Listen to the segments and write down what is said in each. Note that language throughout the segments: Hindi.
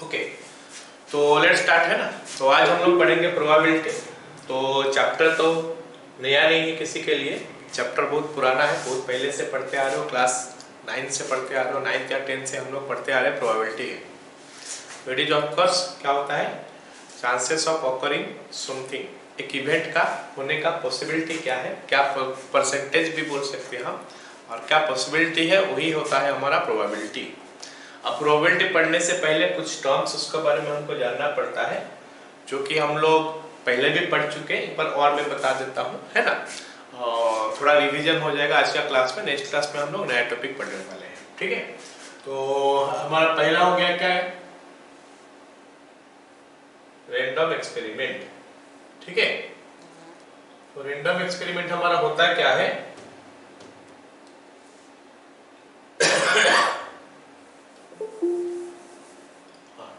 ओके, तो लेट्स स्टार्ट है ना। तो आज हम लोग पढ़ेंगे प्रोबेबिलिटी। तो चैप्टर तो नया नहीं है किसी के लिए, चैप्टर बहुत पुराना है, बहुत पहले से पढ़ते आ रहे हो, क्लास 9 से पढ़ते आ रहे हो, 9 या 10 से हम लोग पढ़ते आ रहे हैं प्रोबेबिलिटी है। इट इज ऑफ कोर्स क्या होता है, चांसेस ऑफ ऑकरिंग समथिंग, एक इवेंट का होने का पॉसिबिलिटी क्या है, क्या परसेंटेज भी बोल सकते हैं हम, और क्या पॉसिबिलिटी है, वही होता है हमारा प्रोबेबिलिटी। अब प्रोबेबिलिटी पढ़ने से पहले कुछ टर्म्स उसके बारे में हमको जानना पड़ता है, जो कि हम लोग पहले भी पढ़ चुके हैं, एक बार और मैं बता देता हूँ, है ना। और थोड़ा रिवीजन हो जाएगा आज का क्लास में। नेक्स्ट क्लास में हम लोग नया टॉपिक पढ़ने वाले हैं, ठीक है। तो हमारा पहला हो गया क्या है, रैंडम एक्सपेरिमेंट, ठीक है। तो रैंडम एक्सपेरिमेंट हमारा होता क्या है,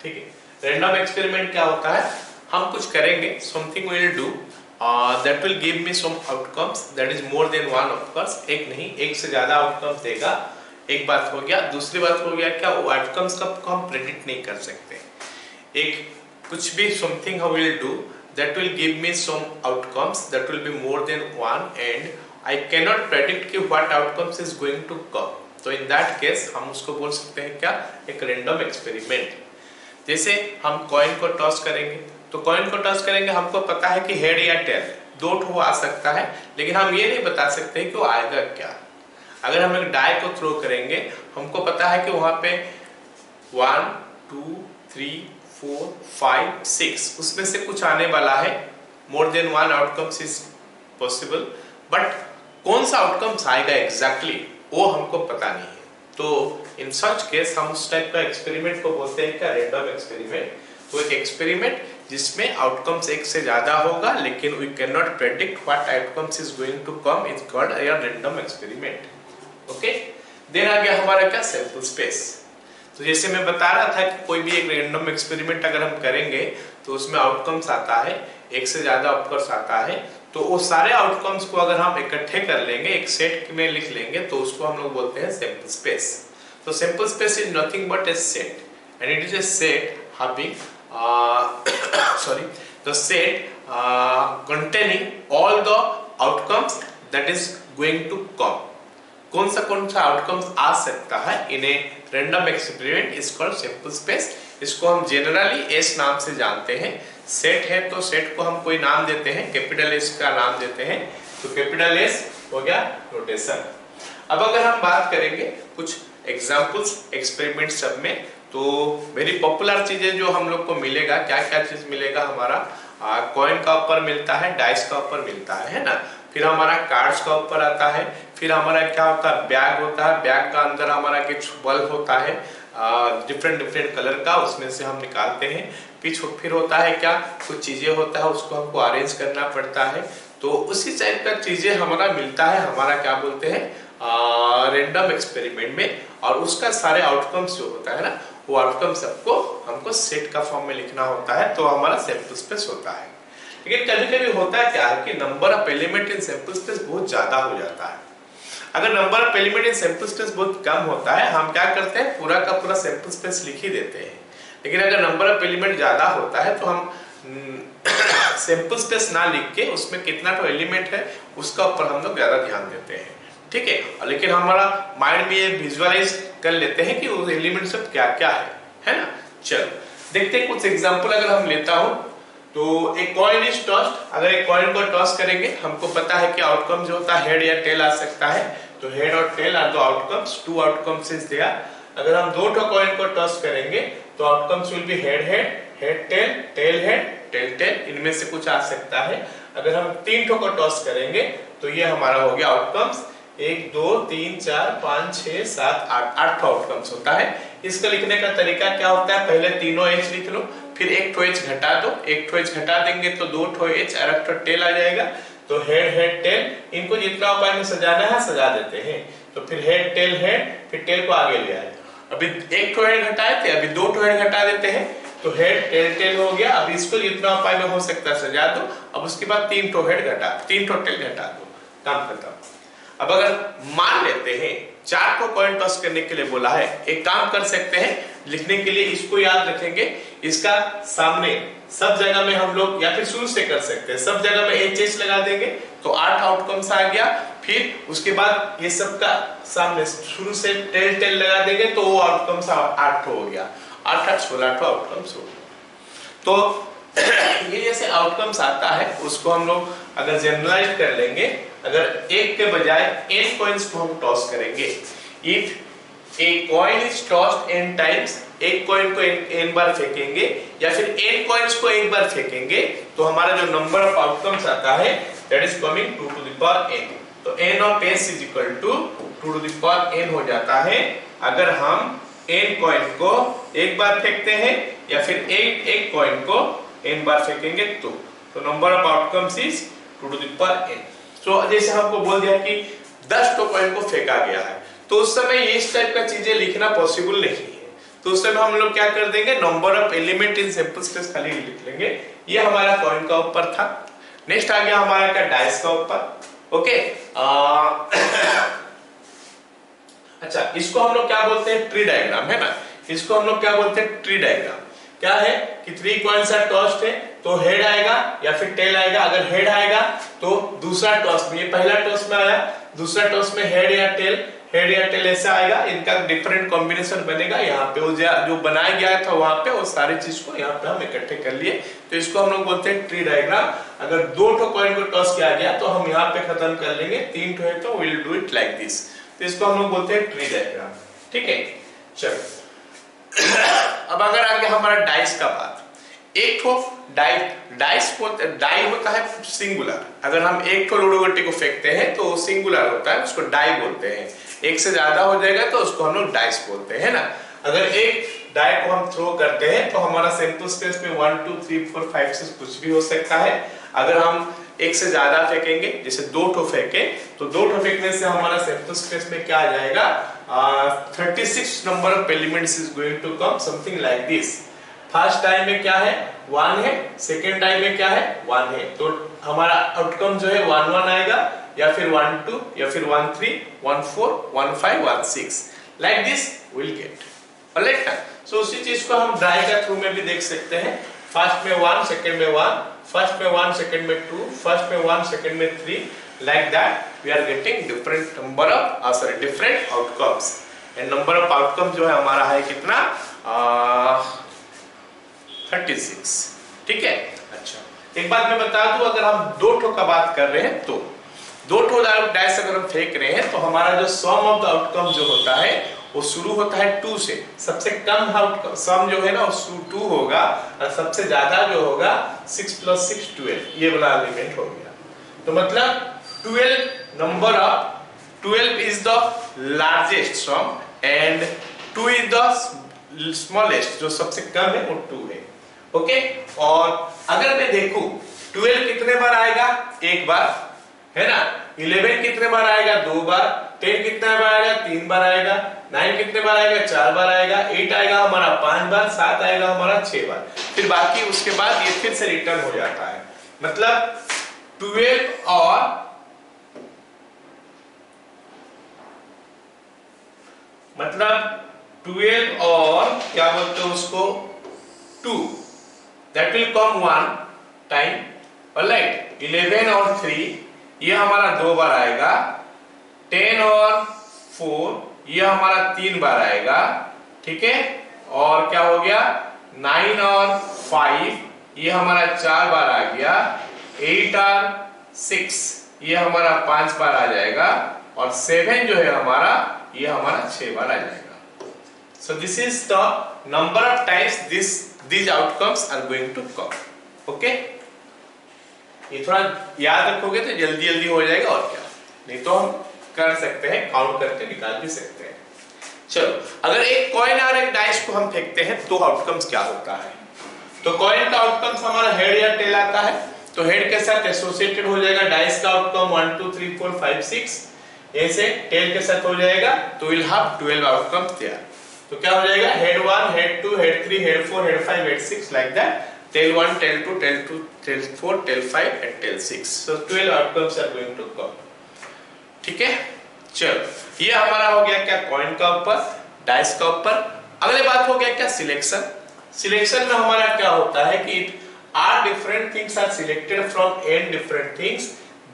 ठीक है। रैंडम एक्सपेरिमेंट क्या होता है, हम कुछ करेंगे, something we will do that will give me some outcomes that is more than one. Of course एक नहीं, एक से ज्यादा आउटकम्स देगा, एक बात हो गया। दूसरी बात हो गया क्या, वो आउटकम्स का हम प्रेडिक्ट नहीं कर सकते। एक कुछ भी something we will do that will give me some outcomes that will be more than one and I can not predict कि what outcomes is going to come. तो इन दैट केस हम उसको बोल सकते हैं क्या, एक रैंडम एक्सपेरिमेंट। जैसे हम कॉइन को टॉस करेंगे, तो कॉइन को टॉस करेंगे, हमको पता है कि हेड या टेल दो ठो आ सकता है, लेकिन हम ये नहीं बता सकते कि वो आएगा क्या। अगर हम एक डाई को थ्रो करेंगे, हमको पता है कि वहां पे 1 2 3 4 5 6 उसमें से कुछ आने वाला है, मोर than one outcomes is possible, but कौन सा आउटकम्स आएगा एग्जैक्टली वो हमको पता नहीं है। तो इन सच केस हम उस टाइप का एक्सपेरिमेंट को बोलते हैं क्या, रैंडम एक्सपेरिमेंट। तो एक एक्सपेरिमेंट जिसमें आउटकम्स एक से ज्यादा होगा, लेकिन we can not predict what outcomes is going to come, is called a random experiment. Okay, then आ गया हमारा क्या, सैंपल स्पेस। तो जैसे मैं बता रहा था कि कोई भी एक रैंडम एक्सपेरिमेंट अगर हम करेंगे तो उसमें आउटकम्स आता है, एक से ज्यादा ऑफकोर्स आता है, तो वो सारे आउटकम्स को अगर हम इकट्ठे कर लेंगे, एक सेट में लिख लेंगे, तो उसको हम लोग बोलते हैं सैंपल स्पेस। तो sample space is nothing but A set and it is a set having the set containing all the outcomes that is going to come। कौन सा आउटकम्स आ सकता है in a random experiment is called sample space. इसको हम जनरली एस नाम से जानते हैं। सेट है तो सेट को हम कोई नाम देते हैं, कैपिटल एस का नाम देते हैं, तो कैपिटल एस हो गया नोटेशन। अब अगर हम बात करेंगे कुछ एग्जांपल्स एक्सपेरिमेंट सब में, तो वेरी पॉपुलर चीजें जो हम लोग को मिलेगा, क्या क्या चीज मिलेगा, हमारा कॉइन का ऊपर मिलता है, डाइस का ऊपर मिलता है ना। फिर हमारा कार्ड्स का ऊपर आता है, फिर हमारा क्या होता है, बैग होता है, बैग का अंदर हमारा कुछ बल्ब होता है डिफरेंट कलर का, उसमें से हम निकालते हैं। फिर होता है क्या, कुछ चीजें होता है, उसको हमको अरेंज करना पड़ता है। तो उसी टाइप का चीजें हमारा मिलता है, हमारा क्या बोलते हैं, रैंडम एक्सपेरिमेंट में। और उसका सारे आउटकम्स जो होता है ना, वो आउटकम सबको हमको सेट का फॉर्म में लिखना होता है, तो हमारा सैंपल स्पेस होता है। लेकिन कभी-कभी होता है क्या है कि number of element in sample space बहुत ज्यादा हो जाता है। अगर number of element in sample space बहुत कम होता है, हम क्या करते हैं, पूरा का पूरा सैंपल स्पेस लिख ही देते हैं। लेकिन अगर नंबर ऑफ एलिमेंट ज्यादा होता है तो हम सैंपल स्पेस ना लिख के उसमें कितना तो एलिमेंट है उसका ऊपर हम लोग ज्यादा ध्यान देते हैं, ठीक है। लेकिन हमारा माइंड में ये विजुअलाइज कर लेते हैं कि उस एलिमेंट सब क्या क्या है ना। चलो देखते हैं कुछ एग्जांपल अगर हम लेता हूं। तो एक कॉइन इज टॉस्ड, अगर एक कॉइन को टॉस करेंगे, हमको पता है कि आउटकम जो होता है हेड या टेल आ सकता है, तो हेड और tail are the outcomes, two outcomes is there. अगर हम दो ठो कॉइन को टॉस करेंगे तो outcomes will be head head, head tail, tail head, tail tail, इनमें से कुछ आ सकता है। अगर हम तीन ठो को टॉस करेंगे तो ये हमारा हो गया आउटकम्स, 1 2 3 4 5 6 7 8 आउटकम्स होता है। इसका लिखने का तरीका क्या होता है, पहले तीनों एच लिख लो, फिर एक ठो एच घटा दो, एक ठो एच घटा देंगे तो दो ठो एच और एक ठो टेल आ जाएगा। तो हेड हेड टेल, इनको जितना उपाय में सजाना है सजा देते हैं। तो फिर हेड टेल हेड, फिर टेल को आगे ले आए। अभी एक ठो हेड घटाए थे, अभी दो ठो हेड घटा देते हैं, तो हेड टेल टेल हो गया। अब इसको जितना उपाय में हो सकता है सजा दो। अब उसके बाद तीन ठो हेड घटा, तीन ठो टेल घटा दो, काम खत्म। अब अगर मान लेते हैं 4 को कॉइन टॉस करने के लिए बोला है। एक काम कर सकते हैं, लिखने के लिए इसको याद रखेंगे, इसका सामने सब जगह में हम लोग या फिर शुरू से कर सकते हैं, सब जगह में एच लगा देंगे तो 8 आउटकम्स आ गया। फिर उसके बाद ये सब का सामने शुरू से टेल लगा देंगे तो वो आउटकम्स 8 हो गया, 8 8 16 आउटकम्स हो गया। तो ये जैसे आउटकम्स आता है उसको हम लोग अगर जनरलाइज कर लेंगे, अगर एक के बजाय n कॉइन्स को हम टॉस करेंगे, if a coin is tossed n times, एक कॉइन को n बार फेंकेंगे या फिर n कॉइन्स को एक बार फेंकेंगे तो हमारा जो नंबर ऑफ आउटकम्स आता है that is coming 2 to the power n। तो n of s is equal to 2 to the power n हो जाता है अगर हम n कॉइन को एक बार फेंकते हैं या फिर एक कॉइन को n बार फेंकेंगे तो number of outcomes is 2 to the power n। तो जैसे हमको बोल दिया कि 10 कॉइन को फेंका गया है तो उस समय इस टाइप का चीजें लिखना पॉसिबल नहीं है, तो उस समय हम लोग क्या कर देंगे, number of element in sample space खाली लिख लेंगे। ये हमारा कॉइन का ऊपर था। नेक्स्ट आ गया हमारा क्या, डाइस का ऊपर। ओके अच्छा, इसको हम लोग क्या बोलते हैं, ट्री डायग्राम है ना, इसको हम लोग क्या बोलते हैं, ट्री डायग्राम। क्या है कि 3 कॉइन्स आर टॉस्ड है तो हेड आएगा या फिर टेल आएगा। अगर हेड आएगा तो दूसरा टॉस में, ये पहला टॉस में आया, दूसरा टॉस में हेड या टेल ऐसा आएगा, इनका डिफरेंट कॉम्बिनेशन बनेगा। यहाँ पे वो जो बनाया गया था वहां पे वो सारी चीज को यहाँ पे हम इकट्ठे कर लिए, तो इसको हम लोग बोलते हैं ट्री डायग्राम। अगर 2 कॉइन को टॉस किया गया तो हम यहाँ पे खत्म कर लेंगे, 3 है तो will do it like this, तो इसको हम लोग बोलते हैं ट्री डायग्राम। ठीक है, चलो अब अगर आगे हमारा डाइस का बात, एक ठो डाई होता है सिंगुलर। अगर हम एक ठो लूडो गोटी को फेंकते हैं तो वो सिंगुलर होता है, उसको डाई बोलते हैं। एक से ज्यादा हो जाएगा तो उसको हम लोग डाइस बोलते हैं ना। अगर एक डाई को हम थ्रो करते हैं तो हमारा सैंपल स्पेस में 1 2 3 4 5 6 कुछ भी हो सकता है। अगर हम एक से ज्यादा फेंकेंगे, जैसे 2 ठो फेंके तो 2 ठो फेंकने से हमारा सैंपल स्पेस में क्या आ जाएगा, 36 number of elements is going to come, something like this. First time में क्या है, 1 है, सेकेंड टाइम में क्या है, 1 है, तो हमारा आउटकम जो है 1 1 आएगा या फिर 1 2 या फिर 1 3 1 4 1 5 1 6 like this will get. Alright, so उसी चीज को हम ड्राई का थ्रू में भी देख सकते हैं। फर्स्ट में 1, सेकेंड में 1, फर्स्ट में 1, सेकेंड में 2, फर्स्ट में 1, सेकेंड में 3, like that we are getting different number of different outcomes, and number of outcomes जो है हमारा है कितना, 36। ठीक है, अच्छा एक बात मैं बता दूं, अगर हम 2 ठो का बात कर रहे हैं तो 2 ठो डाइस अगर हम फेंक रहे हैं तो हमारा जो सम ऑफ द आउटकम जो होता है वो शुरू होता है 2 से। सबसे कम आउटकम सम जो है ना वो 2 होगा और सबसे ज्यादा जो होगा 6 + 6 12, ये वाला एलिमेंट हो गया। तो मतलब 12 is the largest sum and 2 is the smallest, जो सबसे कम है वो 2 है। ओके, और अगर मैं देखूं 12 कितने बार आएगा, एक बार है ना, 11 कितने बार आएगा, 2 बार, 10 कितने बार आएगा, 3 बार आएगा, 9 कितने बार आएगा, 4 बार आएगा, 8 आएगा हमारा 5 बार, 7 आएगा हमारा 6 बार, फिर बाकी उसके बाद ये फिर से रिटर्न हो जाता है। मतलब 12 और क्या बोलते हैं उसको 2, that will come 1 time, alright। 11 और 3 ये हमारा 2 बार आएगा, 10 और 4 ये हमारा 3 बार आएगा, ठीक है। और क्या हो गया, 9 और 5 ये हमारा 4 बार आ गया, 8 और 6 ये हमारा 5 बार आ जाएगा, और 7 जो है हमारा ये हमारा 6 बार आ जाएगा। So this is the number of times these outcomes are going to come. Okay? ये थोड़ा याद रखोगे तो जल्दी जल्दी हो जाएगा, और क्या, नहीं तो हम कर सकते हैं, काउंट करके निकाल भी सकते हैं। चलो, अगर एक कॉइन और एक डाइस को हम फेंकते हैं तो आउटकम्स क्या होता है। तो कॉइन का आउटकम्स हमारा हेड या टेल आता है, तो हेड के साथ एसोसिएटेड हो जाएगा डाइस का आउटकम 1 2 3 4 5 6, ऐसे टेल के साथ हो जाएगा, तो विल हैव 12 आउटकम्स देयर। तो क्या हो जाएगा, head 1 head 2 head 3 head 4 head 5 head 6 like that, tail 1 tail 2 tail 2 tail 4 tail 5 and tail 6। So 12 outcomes are going to come. ठीक है, चलो ये हमारा हो गया क्या कॉइन का ऊपर, डाइस का ऊपर। अगले बात हो गया क्या सिलेक्शन। सिलेक्शन में हमारा क्या होता है कि r different things are selected from n different things,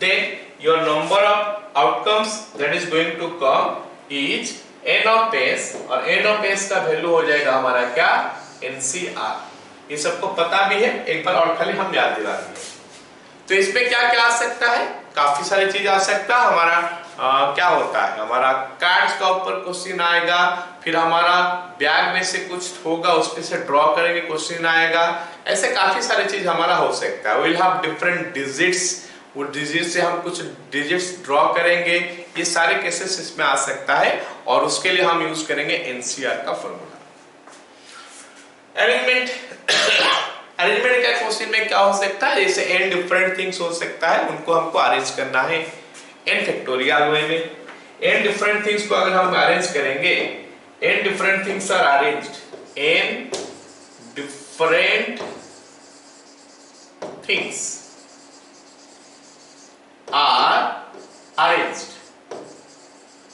then your number of outcomes that is going to come is n of s, और n ऑफ s का वैल्यू हो जाएगा हमारा क्या NCR। ये सबको पता भी है, एक बार और खाली हम याद दिला देंगे। तो इसमें क्या क्या आ सकता है, काफी सारी चीज आ सकता है। हमारा क्या होता है, हमारा कार्ड्स का ऊपर क्वेश्चन आएगा, फिर हमारा बैग में से कुछ होगा उसमें से ड्रॉ करेंगे क्वेश्चन आएगा, ऐसे काफी सारी चीज हमारा हो सकता है। विल हैव डिफरेंट डिजिट्स, वो डिजिट से हम कुछ डिजिट्स ड्रॉ करेंगे, ये सारे केसेस इसमें आ सकता है, और उसके लिए हम यूज करेंगे NCR का फॉर्मूला। अरेंजमेंट अरेंजमेंट का क्वेश्चन में क्या हो सकता है, जैसे n डिफरेंट थिंग्स हो सकता है, उनको हमको अरेंज करना है n फैक्टोरियल वे में। n डिफरेंट थिंग्स को अगर हम अरेंज करेंगे, n different things are arranged, n different things are arranged.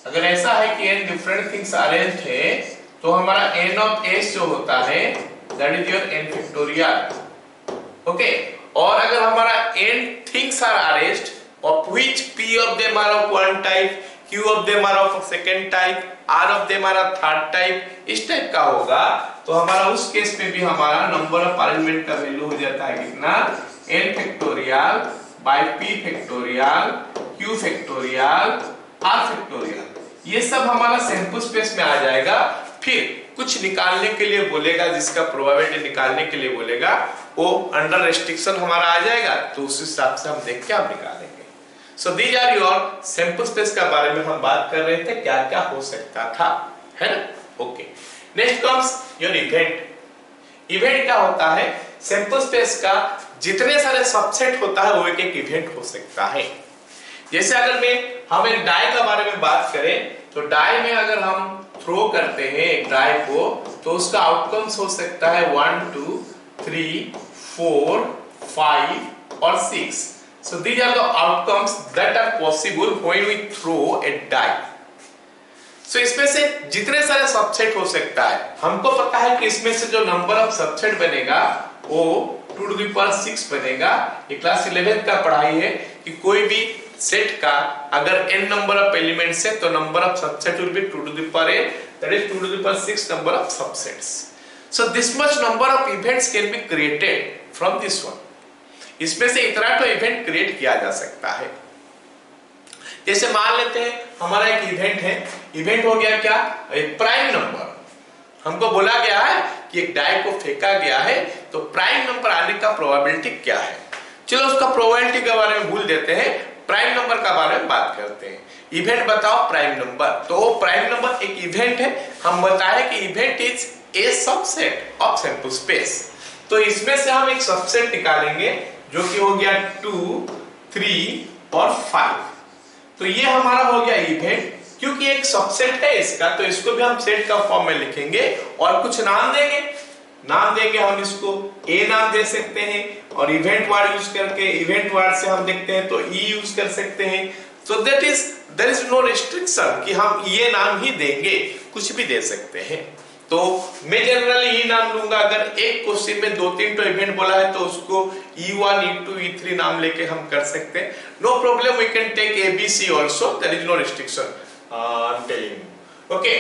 अगर ऐसा है कि n डिफरेंट थिंग्स अरेंज्ड है, तो हमारा n ऑफ s जो होता है that is your n factorial. Okay, और अगर हमारा n things are arranged of which p of them are of one type, q of them are of second type, r of them are of third type, इस टाइप का होगा, तो हमारा उस केस में भी हमारा नंबर ऑफ अरेंजमेंट का वैल्यू हो जाता है कितना n factorial by p factorial q factorial r factorial. ये सब हमारा सैंपल स्पेस में आ जाएगा। फिर कुछ निकालने के लिए बोलेगा, जिसका प्रोबेबिलिटी निकालने के लिए बोलेगा, वो अंडर रेस्ट्रिक्शन हमारा आ जाएगा, तो उस हिसाब से हम देख के हम निकालेंगे। So these are your sample space का बारे में हम बात कर रहे थे, क्या क्या हो सकता था, है ना। Okay, next comes your event. Event क्या होता है, सैंपल स्पेस का जितने सारे सबसेट होता है वो एक एक इवेंट हो सकता है। जैसे अगर हम एक डाई का बारे में बात करें, तो डाई में अगर हम थ्रो करते हैं एक डाई को, तो उसका आउटकम्स हो सकता है 1 2 3 4 5 और 6। So these are the outcomes that are possible when we throw a die. So इसमें से जितने सारे सबसेट हो सकता है, हमको पता है कि इसमें से जो नंबर ऑफ सबसेट बनेगा वो 2 to the power 6 बनेगा। ये क्लास 11 का पढ़ाई है कि कोई भी सेट का अगर n नंबर ऑफ एलिमेंट्स है, तो number of subset will be 2 to the power n, that is 2 to the power 6 number of subsets. So this much number of events can be created from this one. इसमें से इतना तो इवेंट क्रिएट किया जा सकता है। जैसे मान लेते हैं हमारा एक इवेंट है, इवेंट हो गया क्या, एक प्राइम नंबर। हमको बोला गया है कि एक डाई को फेंका गया है, तो प्राइम नंबर आने का प्रोबेबिलिटी क्या है। चलो उसका प्रोबेबिलिटी के बारे में भूल देते हैं, प्राइम नंबर का बारे में बात करते हैं। इवेंट बताओ प्राइम नंबर, तो प्राइम नंबर एक इवेंट है। हम बताए कि event is a subset of sample space, तो इसमें से हम एक सबसेट निकालेंगे जो कि हो गया 2 3 और 5। तो ये हमारा हो गया इवेंट, क्योंकि एक सबसेट है इसका, तो इसको भी हम सेट का फॉर्म में लिखेंगे और कुछ नाम देंगे। हम इसको ए नाम दे सकते हैं, और इवेंट वर्ड यूज करके इवेंट वर्ड से हम देखते हैं तो ई यूज कर सकते हैं। So that is there is no restriction कि हम ये नाम ही देंगे, कुछ भी दे सकते हैं। तो मैं जनरली ये नाम लूंगा। अगर एक क्वेश्चन में 2-3 तो इवेंट बोला है, तो उसको E1 E2 E3 नाम लेके हम कर सकते हैं। No problem, we can take ABC also, there is no restriction, I am telling you. Okay,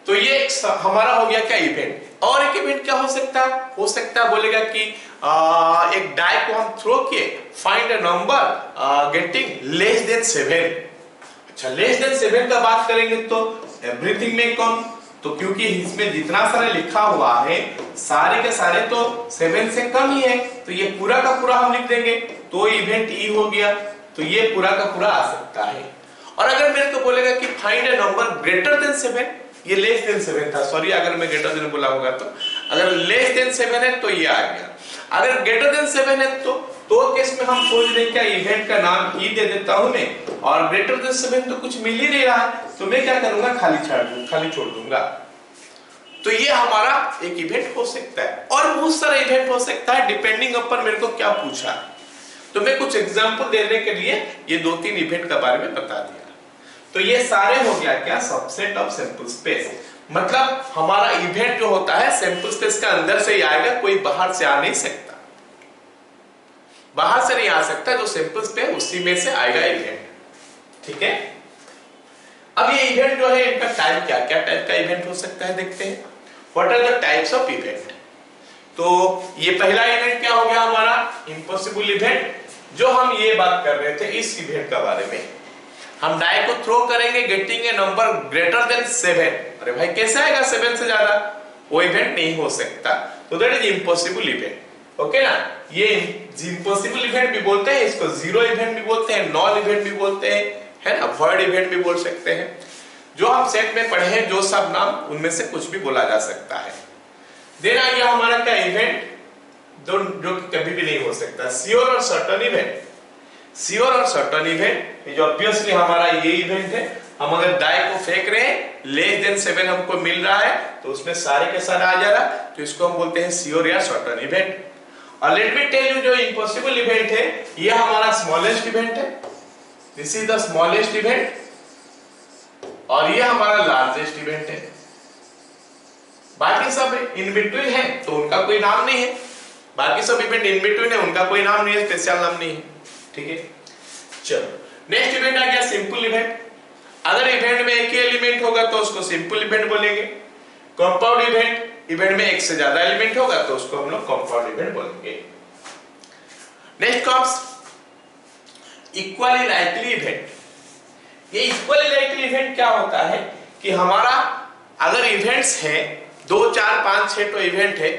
तो ये हमारा हो गया क्या इवेंट। और एक इवेंट क्या हो सकता है, बोलेगा कि एक डाई को हम थ्रो किए, find a number getting less than 7। अच्छा, लेस देन 7 का बात करेंगे तो एवरीथिंग में कम, तो क्योंकि इसमें जितना सारा लिखा हुआ है सारे के सारे तो 7 से कम ही है, तो ये पूरा का पूरा हम लिख देंगे, तो इवेंट ई हो गया। तो ये पूरा का पूरा आ सकता है। और अगर मेरे को बोलेगा कि find a number greater than 7, ये लेस देन 7 था, सॉरी अगर मैं ग्रेटर देन बोला होगा, तो अगर लेस देन 7 है तो ये आ गया। अगर ग्रेटर देन 7 है तो केस में हम सोच रहे क्या इवेंट का नाम ई दे देता हूं मैं, और ग्रेटर देन 7 तो कुछ मिल ही नहीं रहा है, तो मैं क्या करूंगा, खाली छोड़ दूंगा। तो ये हमारा एक इवेंट हो सकता है, और बहुत सारा इवेंट हो सकता है डिपेंडिंग अपन मेरे को क्या पूछा है। तो मैं कुछ एग्जांपल देने के लिए ये 2-3 इवेंट के बारे में बता दिया। तो ये सारे हो गया क्या, सबसेट ऑफ सैंपल स्पेस। मतलब हमारा इवेंट जो होता है सैंपल स्पेस के अंदर से ही आएगा, कोई बाहर से आ नहीं सकता, बाहर से नहीं आ सकता, जो सैंपल स्पेस उसी में से आएगा इवेंट। ठीक है, अब ये इवेंट जो है इनका टाइप क्या क्या टाइप का इवेंट हो सकता है देखते हैं। What are the types of event. तो ये पहला इवेंट क्या हो गया हमारा, इम्पॉसिबल इवेंट। जो हम ये बात कर रहे थे इस इवेंट के बारे में, हम डाई को थ्रो करेंगे getting a number greater than 7। अरे भाई कैसे आएगा 7 से ज्यादा, वो इवेंट नहीं हो सकता, तो that is impossible event. Okay ना, ये इम्पॉसिबल इवेंट भी बोलते हैं, इसको जीरो इवेंट भी बोलते हैं, नॉन इवेंट भी बोलते हैं, है ना, वर्ड इवेंट भी बोल सकते हैं। जो हम सेट में पढ़े हैं जो सब नाम, उनमें से कुछ भी बोला जा सकता है। देन आ गया हमारा क्या इवेंट, जो कभी भी नहीं हो सकता, श्योर और सर्टेन इवेंट। श्योर और सर्टेन इवेंट, जो ऑब्वियसली हमारा ये इवेंट है, हम अगर डाई को फेंक रहे हैं लेस देन 7 हमको मिल रहा है, तो उसमें सारे के सारे आ जा रहा, तो इसको हम बोलते हैं श्योर या सर्टेन इवेंट। और लेट मी टेल यू, जो इम्पॉसिबल इवेंट है ये हमारा स्मॉलेस्ट इवेंट है, this is the smallest event, और ये हमारा लार्जेस्ट इवेंट है। बाकी सब इन बिटवीन है तो उनका कोई नाम नहीं है, बाकी सब इवेंट इन बिटवीन है, उनका कोई नाम नहीं है, स्पेशल नाम नहीं है। ठीक है, चलो नेक्स्ट इवेंट आ गया सिंपल इवेंट। अगर इवेंट में एक ही एलिमेंट होगा तो उसको सिंपल इवेंट बोलेंगे। कंपाउंड इवेंट, इवेंट में एक से ज्यादा एलिमेंट होगा तो उसको हम लोग कंपाउंड इवेंट बोलेंगे। Next comes equally likely event. ये इक्वली लाइकली इवेंट क्या होता है कि हमारा अगर इवेंट्स हैं 2 4 5 6 तो इवेंट है,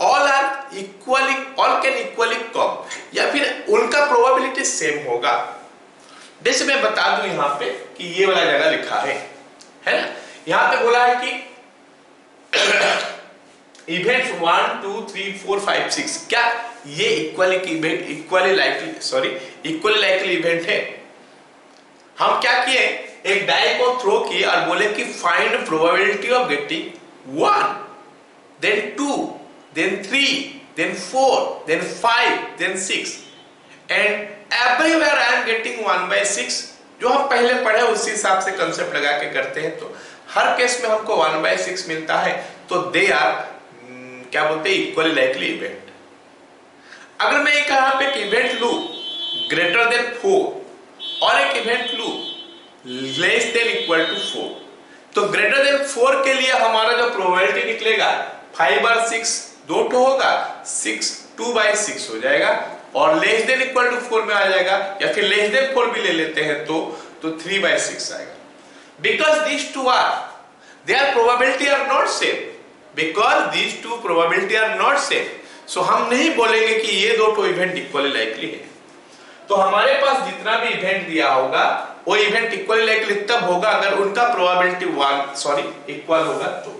all are equally, all can equally come, या फिर उनका प्रोबेबिलिटी सेम होगा। जैसे मैं बता दूं यहां पे कि ये वाला जगह लिखा है ना, यहां पे बोला है कि इवेंट्स 1 2 3 4 5 6, क्या ये equally event, equally likely event है। हम क्या किए, एक डाई को थ्रो किए और बोले कि find probability of getting 1 then 2 then 3 then 4 then 5 then 6 and everywhere I am getting 1/6। जो हम पहले पढ़े उसी हिसाब से कंसेप्ट लगा के करते हैं, तो हर केस में हमको 1/6 मिलता है, तो दे आर क्या बोलते हैं, इक्वली लाइकली इवेंट। अगर मैं एक यहां पे इवेंट लू ग्रेटर देन 4 और एक इवेंट लू लेस देन इक्वल टू 4, तो ग्रेटर देन 4 के लिए हमारा जो प्रोबेबिलिटी निकलेगा 5 और 6 दो तो होगा, 6 2/6 हो जाएगा, और लेस देन इक्वल टू 4 में आ जाएगा, या फिर लेस देन 4 भी ले लेते हैं तो 3/6 आएगा। Because these two are their probability are not same, because these two probability are not same, so हम नहीं बोलेंगे कि ये दो तो इवेंट इक्वली लाइकली है। तो हमारे पास जितना भी इवेंट दिया होगा वो इवेंट इक्वली लाइकली तब होगा अगर उनका प्रोबेबिलिटी इक्वल होगा। तो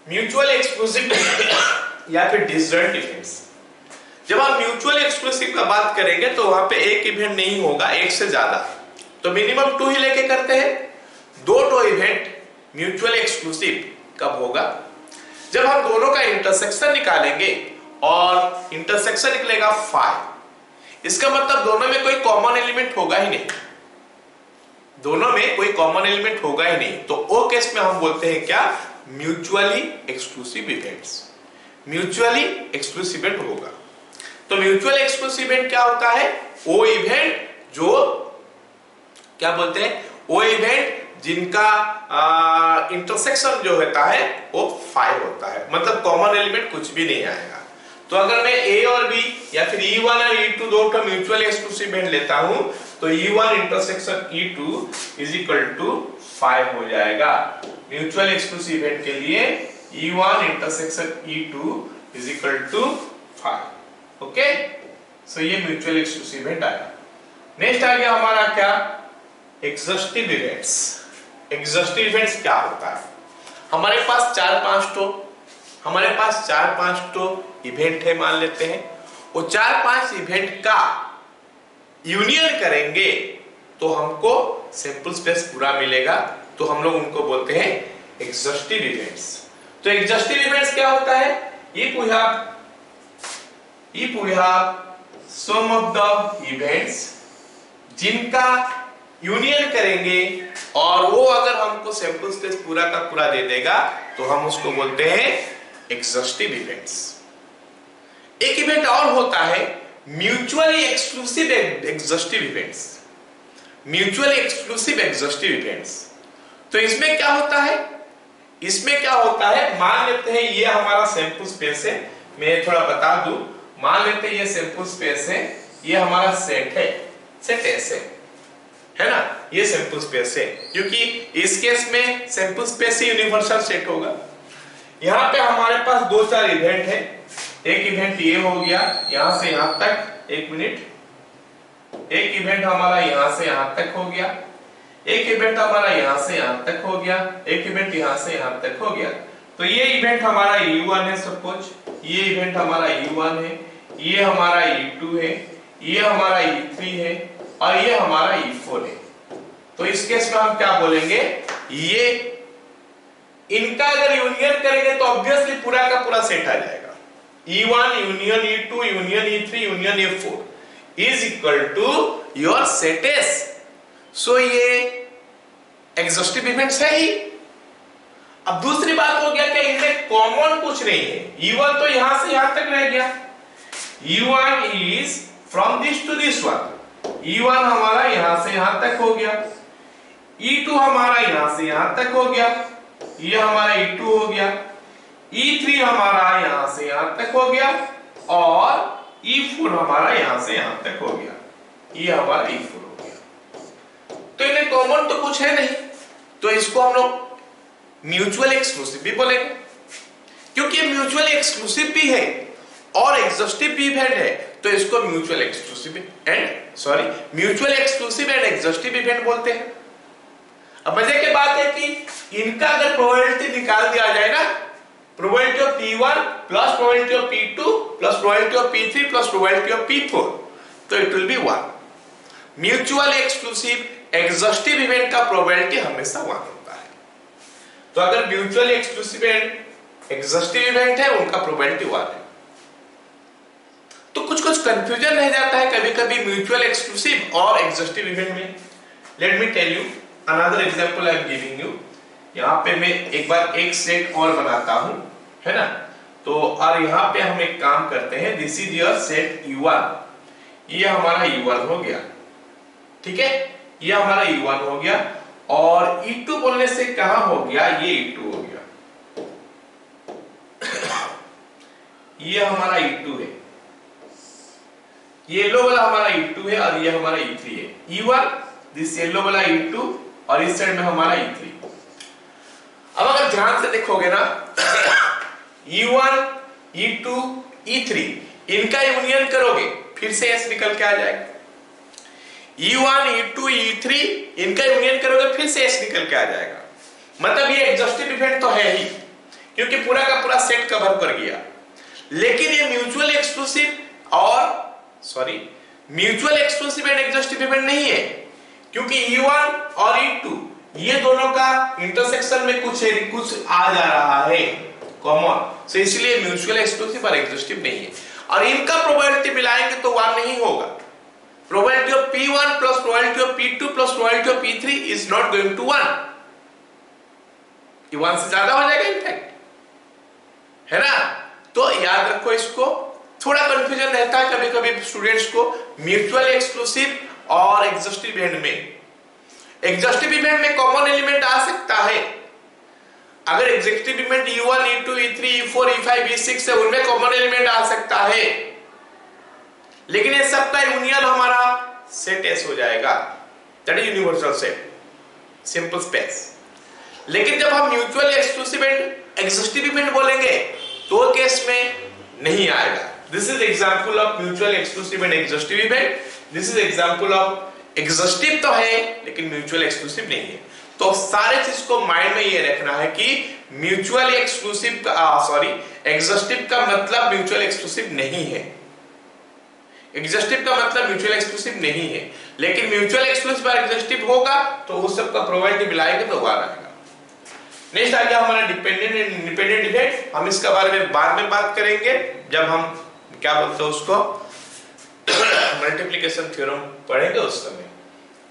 म्यूचुअल एक्सक्लूसिव या फिर डिसजॉइंट इवेंट्स, जब हम म्यूचुअल एक्सक्लूसिव का बात करेंगे तो वहां पे एक इवेंट नहीं होगा, एक से ज्यादा, तो मिनिमम 2 ही लेके करते हैं। 2 तो इवेंट म्यूचुअल एक्सक्लूसिव कब होगा, जब हम दोनों का इंटरसेक्शन निकालेंगे और इंटरसेक्शन निकलेगा 5। इसका मतलब दोनों में कोई कॉमन एलिमेंट होगा ही नहीं, दोनों में कोई कॉमन एलिमेंट होगा ही नहीं, तो वो केस में हम बोलते हैं क्या, mutually exclusive events. Mutually exclusive event होगा। तो म्यूचुअल एक्सक्लूसिव इवेंट क्या होता है, वो इवेंट जो क्या बोलते हैं, वो इवेंट जिनका इंटरसेक्शन जो होता है वो 5 होता है, मतलब कॉमन एलिमेंट कुछ भी नहीं आएगा। तो अगर मैं ए और बी या फिर E1 और E2 दो तो म्यूचुअल एक्सक्लूसिव इवेंट लेता हूं, तो E1 intersection E2 is equal to 5 हो जाएगा। म्यूचुअल एक्सक्लूसिव इवेंट के लिए E1 intersection E2 is equal to 5। Okay, so ये म्यूचुअल एक्सक्लूसिव इवेंट आया। नेक्स्ट आ गया हमारा क्या, एग्जॉस्टिव इवेंट्स। एग्जॉस्टिव इवेंट्स क्या होता है, हमारे पास 4-5 तो इवेंट है मान लेते हैं, वो 4-5 इवेंट का यूनियन करेंगे तो हमको सैंपल स्पेस पूरा मिलेगा, तो हम लोग उनको बोलते हैं एग्जॉस्टिव इवेंट्स। तो एग्जॉस्टिव इवेंट्स क्या होता है, if we have some of the events जिनका यूनियन करेंगे और वो अगर हमको सैंपल स्पेस पूरा का पूरा दे देगा तो हम उसको बोलते हैं एग्जॉस्टिव इवेंट्स। एक इवेंट और होता है mutually exclusive exhaustive events. Mutually exclusive exhaustive events, तो इसमें क्या होता है, इसमें क्या होता है, मान लेते हैं ये हमारा सैंपल स्पेस है, मैं थोड़ा बता दूं, मान लेते हैं ये सैंपल स्पेस है, ये हमारा सेट है, सेट ऐसे है ना, ये सैंपल स्पेस है, क्योंकि इस केस में सैंपल स्पेस ही यूनिवर्सल सेट होगा। यहाँ पे हमारे पास दो चार इवेंट है, एक इवेंट ये हो गया यहां से यहां तक, एक मिनट, एक इवेंट हमारा यहां से यहां तक हो गया, एक इवेंट हमारा यहां से यहां तक हो गया, एक इवेंट यहां से यहां तक हो गया। तो ये इवेंट हमारा U1 है सपोज, ये इवेंट हमारा U1 है, ये हमारा E2 है, ये हमारा E3 है और ये हमारा E4 है। तो इस केस में हम क्या बोलेंगे, ये इनका अगर यूनियन करेंगे तो ऑब्वियसली पूरा का पूरा सेट आ जाएगा। E1 union E2 union E3 union E4 is equal to your set S। So ये एग्जॉस्टिव इवेंट्स है ही। अब दूसरी बात हो गया कि इनमें कॉमन कुछ नहीं है। E1 तो यहां से यहां तक रह गया, E1 is from this to this one, E1 हमारा यहां से यहां तक हो गया, E2 हमारा यहां से यहां तक हो गया, ये हमारा E2 हो गया, E3 हमारा यहां से यहां तक हो गया और E4 हमारा यहां से यहां तक हो गया, ये हमारा E4 हो गया। तो इनमें कॉमन तो कुछ है नहीं, तो इसको हम लोग म्यूचुअल एक्सक्लूसिव भी बोलेंगे, क्योंकि ये म्यूचुअल एक्सक्लूसिव भी है और एग्जॉस्टिव भी इवेंट है, तो इसको mutual exclusive and exhaustive event बोलते हैं। अब मजे की बात है कि इनका अगर प्रोबेबिलिटी निकाल दिया जाए ना, probability of P1 plus probability of P2 plus probability of P3 plus probability of P4, तो it will be 1। Mutual exclusive exhaustive event का प्रोबेबिलिटी हमेशा 1 होता है। तो अगर mutual exclusive and exhaustive event है, उनका प्रोबेबिलिटी 1 है। तो कुछ कुछ कंफ्यूजन रह जाता है कभी कभी म्यूचुअल एक्सक्लूसिव और एग्जॉस्टिव इवेंट में। Let me tell you another example I am giving you. यहाँ पे मैं एक बार एक सेट और बनाता हूं, है ना, तो और यहाँ पे हम एक काम करते हैं, this is your set U1, ये हमारा U1 हो गया, ठीक है, ये हमारा U1 हो गया और E2 बोलने से कहां हो गया, ये E2 हो गया, ये हमारा E2 है, ये येलो वाला हमारा E2 है और ये हमारा E3 है। E1 दिस येलो वाला E2 और इस साइड में हमारा E3। अब अगर ध्यान से देखोगे ना, E1 E2 E3 इनका यूनियन करोगे फिर से S निकल के आ जाएगा। E1 E2 E3 इनका यूनियन करोगे फिर से S निकल के आ जाएगा। मतलब ये एग्जॉस्टिव इवेंट तो है ही, क्योंकि पूरा का पूरा सेट कवर कर गया। लेकिन ये mutual exclusive and exhaustive event नहीं है, क्योंकि E1 और E2 ये दोनों का इंटरसेक्शन में कुछ आ जा रहा है कॉमन, सो इसलिए म्यूचुअल एक्सक्लूसिव और एग्जॉस्टिव नहीं है। और इनका प्रोबेबिलिटी मिलाएंगे तो 1 नहीं होगा। Probability of P1 plus probability of P2 plus probability of P3 is not going to 1, ये 1 से ज्यादा हो जाएगा इनफैक्ट, है ना। तो याद रखो इसको, थोड़ा कंफ्यूजन रहता है कभी कभी स्टूडेंट्स को म्यूचुअल एक्सक्लूसिव और एग्जॉस्टिव इवेंट में। एग्जॉस्टिव इवेंट में कॉमन एलिमेंट आ सकता है, अगर exhaustive event E1 E2 E3 E4 E5 E6 है, उनमें कॉमन एलिमेंट आ सकता है, लेकिन ये सबका यूनियन हमारा सेट S हो जाएगा, that is universal set, simple space. लेकिन जब हम mutual exclusive and exhaustive event बोलेंगे तो केस में नहीं आएगा। This is example of mutual exclusive and exhaustive event, this is example of exhaustive तो है लेकिन म्यूचुअल एक्सक्लूसिव नहीं है। तो सारे चीज को माइंड में ये रखना है कि म्यूचुअल एक्सक्लूसिव एग्जॉस्टिव का मतलब म्यूचुअल एक्सक्लूसिव नहीं है, एग्जॉस्टिव का मतलब म्यूचुअल एक्सक्लूसिव नहीं है, लेकिन म्यूचुअल एक्सक्लूसिव और एग्जॉस्टिव होगा तो उस सब का प्रोबेबिलिटी मिलाएंगे तो 1 आएगा। नेक्स्ट आ गया हमारा डिपेंडेंट एंड इंडिपेंडेंट इवेंट। हम इसके बारे में बाद में बात करेंगे जब हम क्या बोलते हैं उसको मल्टीप्लिकेशन थ्योरम पढ़ेंगे उस समय।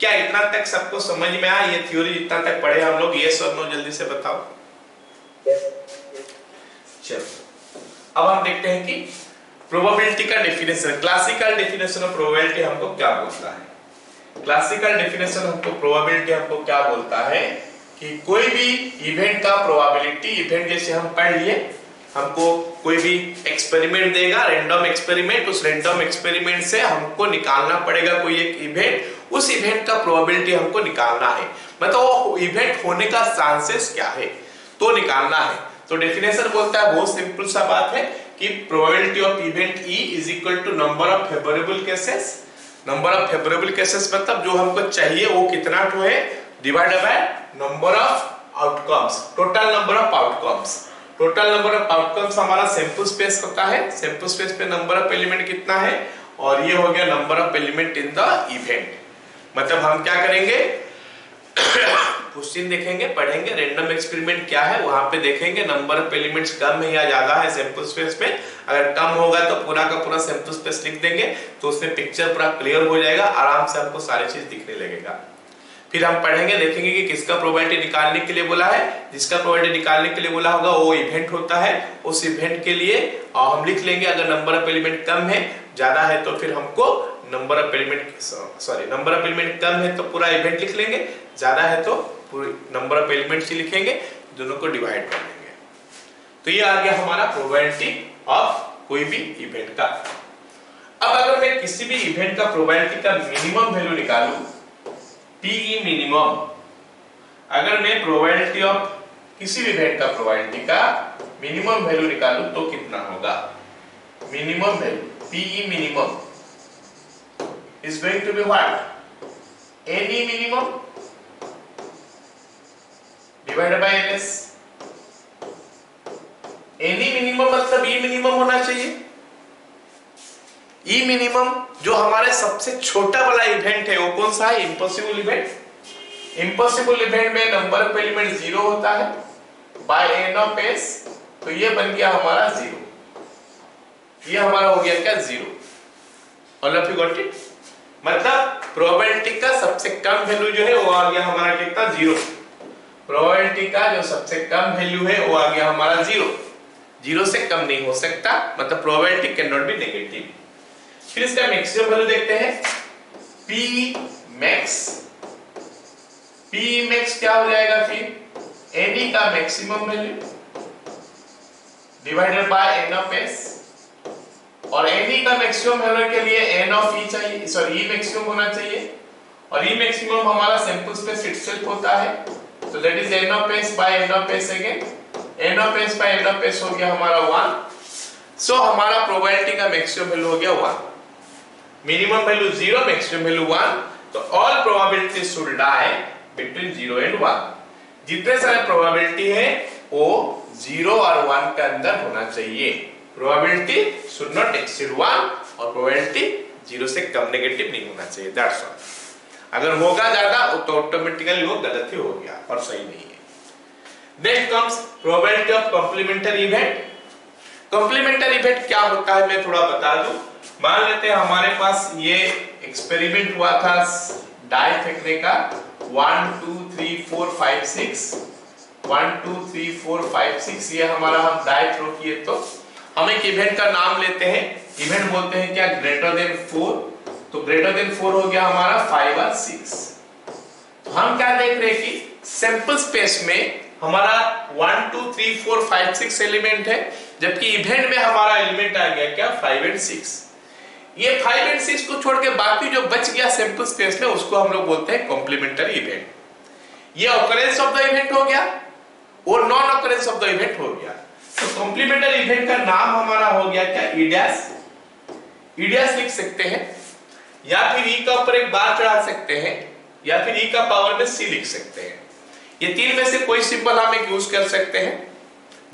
क्या इतना तक सबको समझ में आया? ये थ्योरी जितना तक पढ़े हम लोग, यस और नो जल्दी से बताओ। चलो अब हम देखते हैं कि प्रोबेबिलिटी का definition, classical definition of probability हमको क्या बोलता है। क्लासिकल डेफिनेशन हमको प्रोबेबिलिटी हमको क्या बोलता है कि कोई भी इवेंट का प्रोबेबिलिटी, इवेंट जैसे हम पढ़ लिए, हमको कोई भी एक्सपेरिमेंट देगा, रैंडम एक्सपेरिमेंट, उस रैंडम एक्सपेरिमेंट से हमको निकालना पड़ेगा कोई एक इवेंट, उस इवेंट का प्रोबेबिलिटी हमको निकालना है, मतलब वो इवेंट होने का चांसेस क्या है तो निकालना है। तो डेफिनेशन बोलता है, बहुत सिंपल सा बात है कि probability of event e is equal to number of favourable cases. Number of favourable cases मतलब जो हमको चाहिए वो कितना तो है, divided by number of outcomes, total number of outcomes. Total number of outcomes हमारा सैंपल स्पेस होता है, सैंपल स्पेस पे नंबर ऑफ एलिमेंट कितना है, और ये हो गया number of element in the event. मतलब हम क्या करेंगे, क्वेश्चन देखेंगे, पढ़ेंगे, रैंडम एक्सपेरिमेंट क्या है वहां पे देखेंगे नंबर ऑफ एलिमेंट्स कम है या ज्यादा है सैंपल स्पेस में। अगर कम होगा तो पूरा का पूरा सैंपल स्पेस लिख देंगे तो उसमें पिक्चर पूरा क्लियर हो जाएगा, आराम से हमको सारी चीज दिखने लगेगा। फिर हम पढ़ेंगे, देखेंगे कि किसका प्रोबेबिलिटी निकालने के लिए बोला है, जिसका प्रोबेबिलिटी निकालने के लिए बोला होगा वो इवेंट होता है, उस इवेंट के लिए हम लिख लेंगे अगर नंबर ऑफ एलिमेंट कम है, ज्यादा है तो फिर हमको number of element, sorry number of element कम है तो पूरा इवेंट लिख लेंगे, ज्यादा है तो पूरी नंबर ऑफ एलिमेंट्स ही लिखेंगे, दोनों को डिवाइड कर लेंगे। तो ये आ गया हमारा प्रोबेबिलिटी ऑफ कोई भी इवेंट का। अब अगर मैं किसी भी इवेंट का प्रोबेबिलिटी का मिनिमम वैल्यू निकालूं, पीई मिनिमम, अगर मैं प्रोबेबिलिटी ऑफ किसी भी इवेंट का प्रोबेबिलिटी का मिनिमम वैल्यू निकालूं तो कितना होगा, minimum value p e minimum is going to be what, any minimum divided by ls। any minimum मतलब e minimum होना चाहिए। e minimum जो हमारे सबसे छोटा वाला इवेंट है वो कौन सा है, इम्पॉसिबल इवेंट। इम्पॉसिबल इवेंट में नंबर ऑफ एलिमेंट 0 होता है बाय n ऑफ s, तो ये बन गया हमारा 0, ये हमारा हो गया क्या 0। All of you got it. मतलब प्रोबेबिलिटी का सबसे कम वैल्यू जो है वो आ गया हमारा कितना 0। प्रोबेबिलिटी का जो सबसे कम वैल्यू है वो आ गया हमारा 0, 0 से कम नहीं हो सकता, मतलब probability can not be negative. फिर इसका मैक्सिमम वैल्यू देखते हैं, P मैक्स। P मैक्स क्या हो जाएगा फिर, any का maximum value divided by n of s, और any का मैक्सिमम वैल्यू के लिए n ऑफ e चाहिए, सॉरी e मैक्सिमम होना चाहिए, और e मैक्सिमम हमारा सैंपल स्पेस इटसेल्फ होता है, तो that is n of s by n of s again, n of s by n of s हो गया हमारा 1। सो हमारा प्रोबेबिलिटी का मैक्सिमम वैल्यू हो गया 1, मिनिमम वैल्यू 0, मैक्सिमम वैल्यू 1। तो all probability should lie between 0 and 1। जितने सारे प्रोबेबिलिटी है वो 0 और 1 के अंदर होना चाहिए। प्रोबेबिलिटी शुड नॉट एक्सीड 1 और प्रोबेबिलिटी 0 से कम नेगेटिव नहीं होना चाहिए, दैट्स ऑल। अगर होगा ज्यादा तो ऑटोमेटिकली वो गलत ही हो गया और सही नहीं है। Next comes probability of complementary event. Complementary event क्या होता है मैं थोड़ा बता दूं। मान लेते हैं हमारे पास ये एक्सपेरिमेंट हुआ था डाई फेंकने का, 1 2 3 4 5 6, 1 2 3 4 5 6, ये हमारा हम डाई थ्रो किए। तो हम एक इवेंट का नाम लेते हैं, इवेंट बोलते हैं क्या, ग्रेटर देन 4। तो ग्रेटर देन 4 हो गया हमारा 5 और 6। तो हम क्या देख रहे हैं कि सैंपल स्पेस में हमारा 1 2 3 4 5 6 एलिमेंट है, जबकि इवेंट में हमारा एलिमेंट आ गया क्या 5 एंड 6। ये 5 एंड 6 को छोड़ के बाकी जो बच गया सैंपल स्पेस में उसको हम लोग बोलते हैं कॉम्प्लीमेंट्री इवेंट। ये ऑकरेंस ऑफ द इवेंट हो गया और non occurrence of the event हो गया। तो कॉम्प्लीमेंट्री इवेंट का नाम हमारा हो गया क्या, ई डैश। ई डैश लिख सकते हैं, या फिर ई का ऊपर एक बार चढ़ा सकते हैं, या फिर ई का पावर में सी लिख सकते हैं। ये तीन में से कोई सिंबल हम एक यूज कर सकते हैं।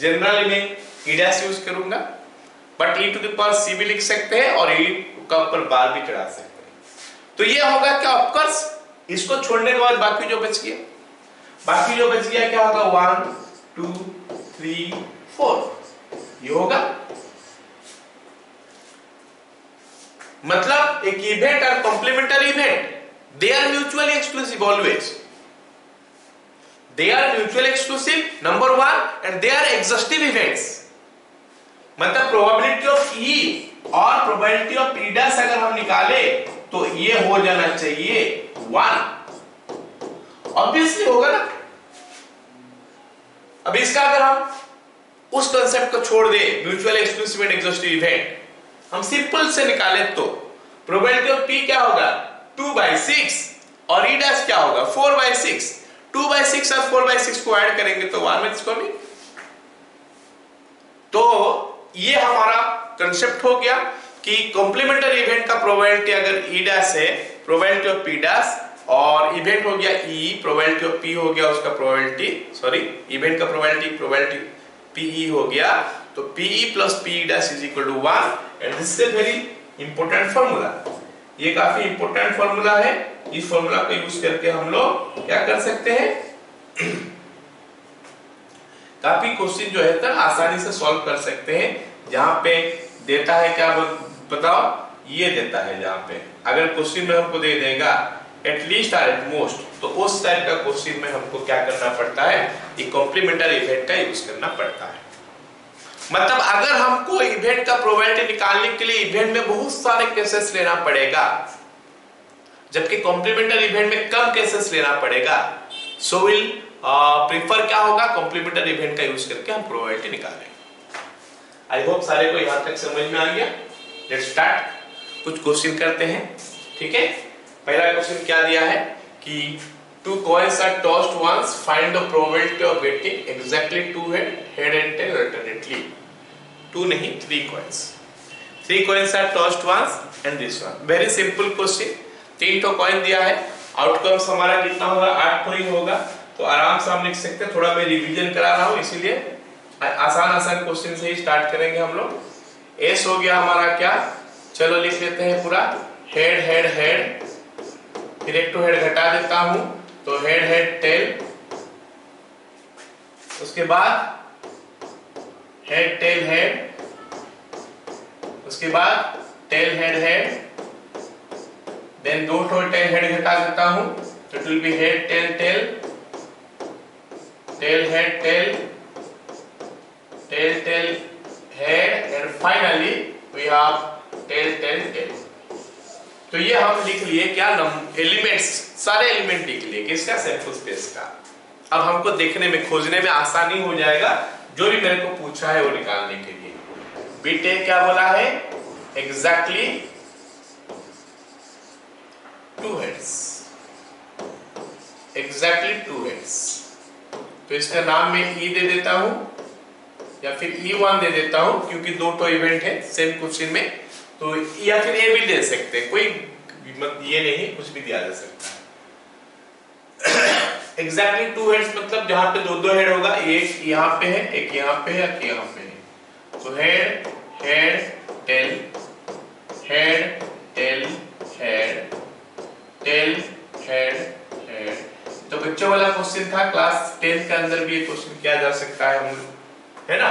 जनरली मैं ई डैश यूज करूंगा, but E to the power C भी लिख सकते हैं और ई का ऊपर बार भी चढ़ा सकते हैं। तो ये होगा क्या, ऑफकोर्स इसको छोड़ने के बाद बाकी जो बच गया, बाकी जो बच गया क्या होगा 1 2 3 4, ये होगा। मतलब एक इवेंट और complementary event They are mutually exclusive always. They are mutually exclusive, number one, and they are exhaustive events. मतलब प्रोबेबिलिटी ऑफ E और प्रोबेबिलिटी ऑफ P डैश अगर हम निकाले तो ये हो जाना चाहिए 1. ऑब्वियसली होगा ना. अब इसका अगर हम उस कंसेप्ट को छोड़ दे, mutual exclusive and exhaustive event, हम सिंपल से निकाले तो प्रोबेबिलिटी ऑफ P क्या होगा 2/6 और E डैश क्या होगा 4/6. 2/6 और 4/6 को ऐड करेंगे तो 1/6. तो ये हमारा कंसेप्ट हो गया कि कॉम्प्लीमेंट्री इवेंट का प्रोबेबिलिटी अगर E डैश है, प्रोबेबिलिटी ऑफ P डैश, और इवेंट हो गया E, प्रोबेबिलिटी ऑफ P हो गया उसका प्रोबेबिलिटी, सॉरी इवेंट का प्रोबेबिलिटी PE हो गया, तो PE plus PE dash is equal to 1, and this is a very important formula. ये काफी important formula है. इस formula को यूज करके हम लोग क्या कर सकते हैं, काफी क्वेश्चन जो है आसानी से सॉल्व कर सकते हैं. जहां पे देता है क्या बताओ, ये देता है जहां पे अगर क्वेश्चन में हमको दे देगा एटलीस्ट और एटमोस्ट, तो उस टाइप का क्वेश्चन में हमको क्या करना पड़ता है, ये कॉम्प्लीमेंट्री इवेंट का यूज करना पड़ता है. मतलब अगर हमको इवेंट का प्रोबेबिलिटी निकालने के लिए इवेंट में बहुत सारे केसेस लेना पड़ेगा, जबकि कॉम्प्लीमेंट्री इवेंट में कम केसेस लेना पड़ेगा, सो विल प्रीफर क्या होगा, कॉम्प्लीमेंट्री इवेंट का यूज करके हम प्रोबेबिलिटी निकालें. आई होप सारे को यहां तक समझ में आ गया. Let's start. कुछ क्वेश्चन करते हैं, ठीक है. पहला क्वेश्चन क्या दिया है कि two coins are tossed once, find the probability of getting exactly two head and tail alternately. Two नहीं, 3 coins. 3 coins are tossed once and this one. Very simple question. 3 तो कॉइन दिया है, आउटकम्स हमारा कितना होगा 8 कॉइन होगा, तो आराम से हम लिख सकते हैं. थोड़ा मैं रिवीजन करा रहा हूँ इसीलिए आसान क्वेश्चन से ही स्टार्ट करेंगे हम लोग. एस हो गया हमारा क्या, चलो लिख लेते हैं पूरा. हेड हेड हेड, फिर एक तो हेड घटा देता हूं तो हेड हेड टेल, उसके बाद हेड टेल हेड, उसके बाद tail head head, then 2 tail head घटा देता हूं तो it will be head tail tail, tail head tail, tail tail head, and finally we have tail tail tail. तो ये हम लिख लिए क्या, एलिमेंट्स, सारे एलिमेंट लिख लिए किसका, सैंपल स्पेस का. अब हमको देखने में खोजने में आसानी हो जाएगा, जो भी मेरे को पूछा है वो निकालने के लिए. बीटे क्या बोला है, एग्जैक्टली 2 हेड्स, एग्जैक्टली 2 हेड्स. तो इसका नाम मैं E दे देता हूं या फिर E1 दे देता हूं, क्योंकि 2 तो इवेंट है सेम क्वेश्चन में, तो या फिर ए भी दे सकते हैं, कोई ये नहीं, कुछ भी दिया जा सकता है. एग्जैक्टली 2 हेड्स मतलब जहां पे 2 हेड होगा, एक यहाँ पे है, एक यहाँ पे है, एक यहाँ पे है. तो head head tail, head tail head, tail head head. तो बच्चों वाला क्वेश्चन था, क्लास 10 के अंदर भी ये क्वेश्चन किया जा सकता है हम, है ना.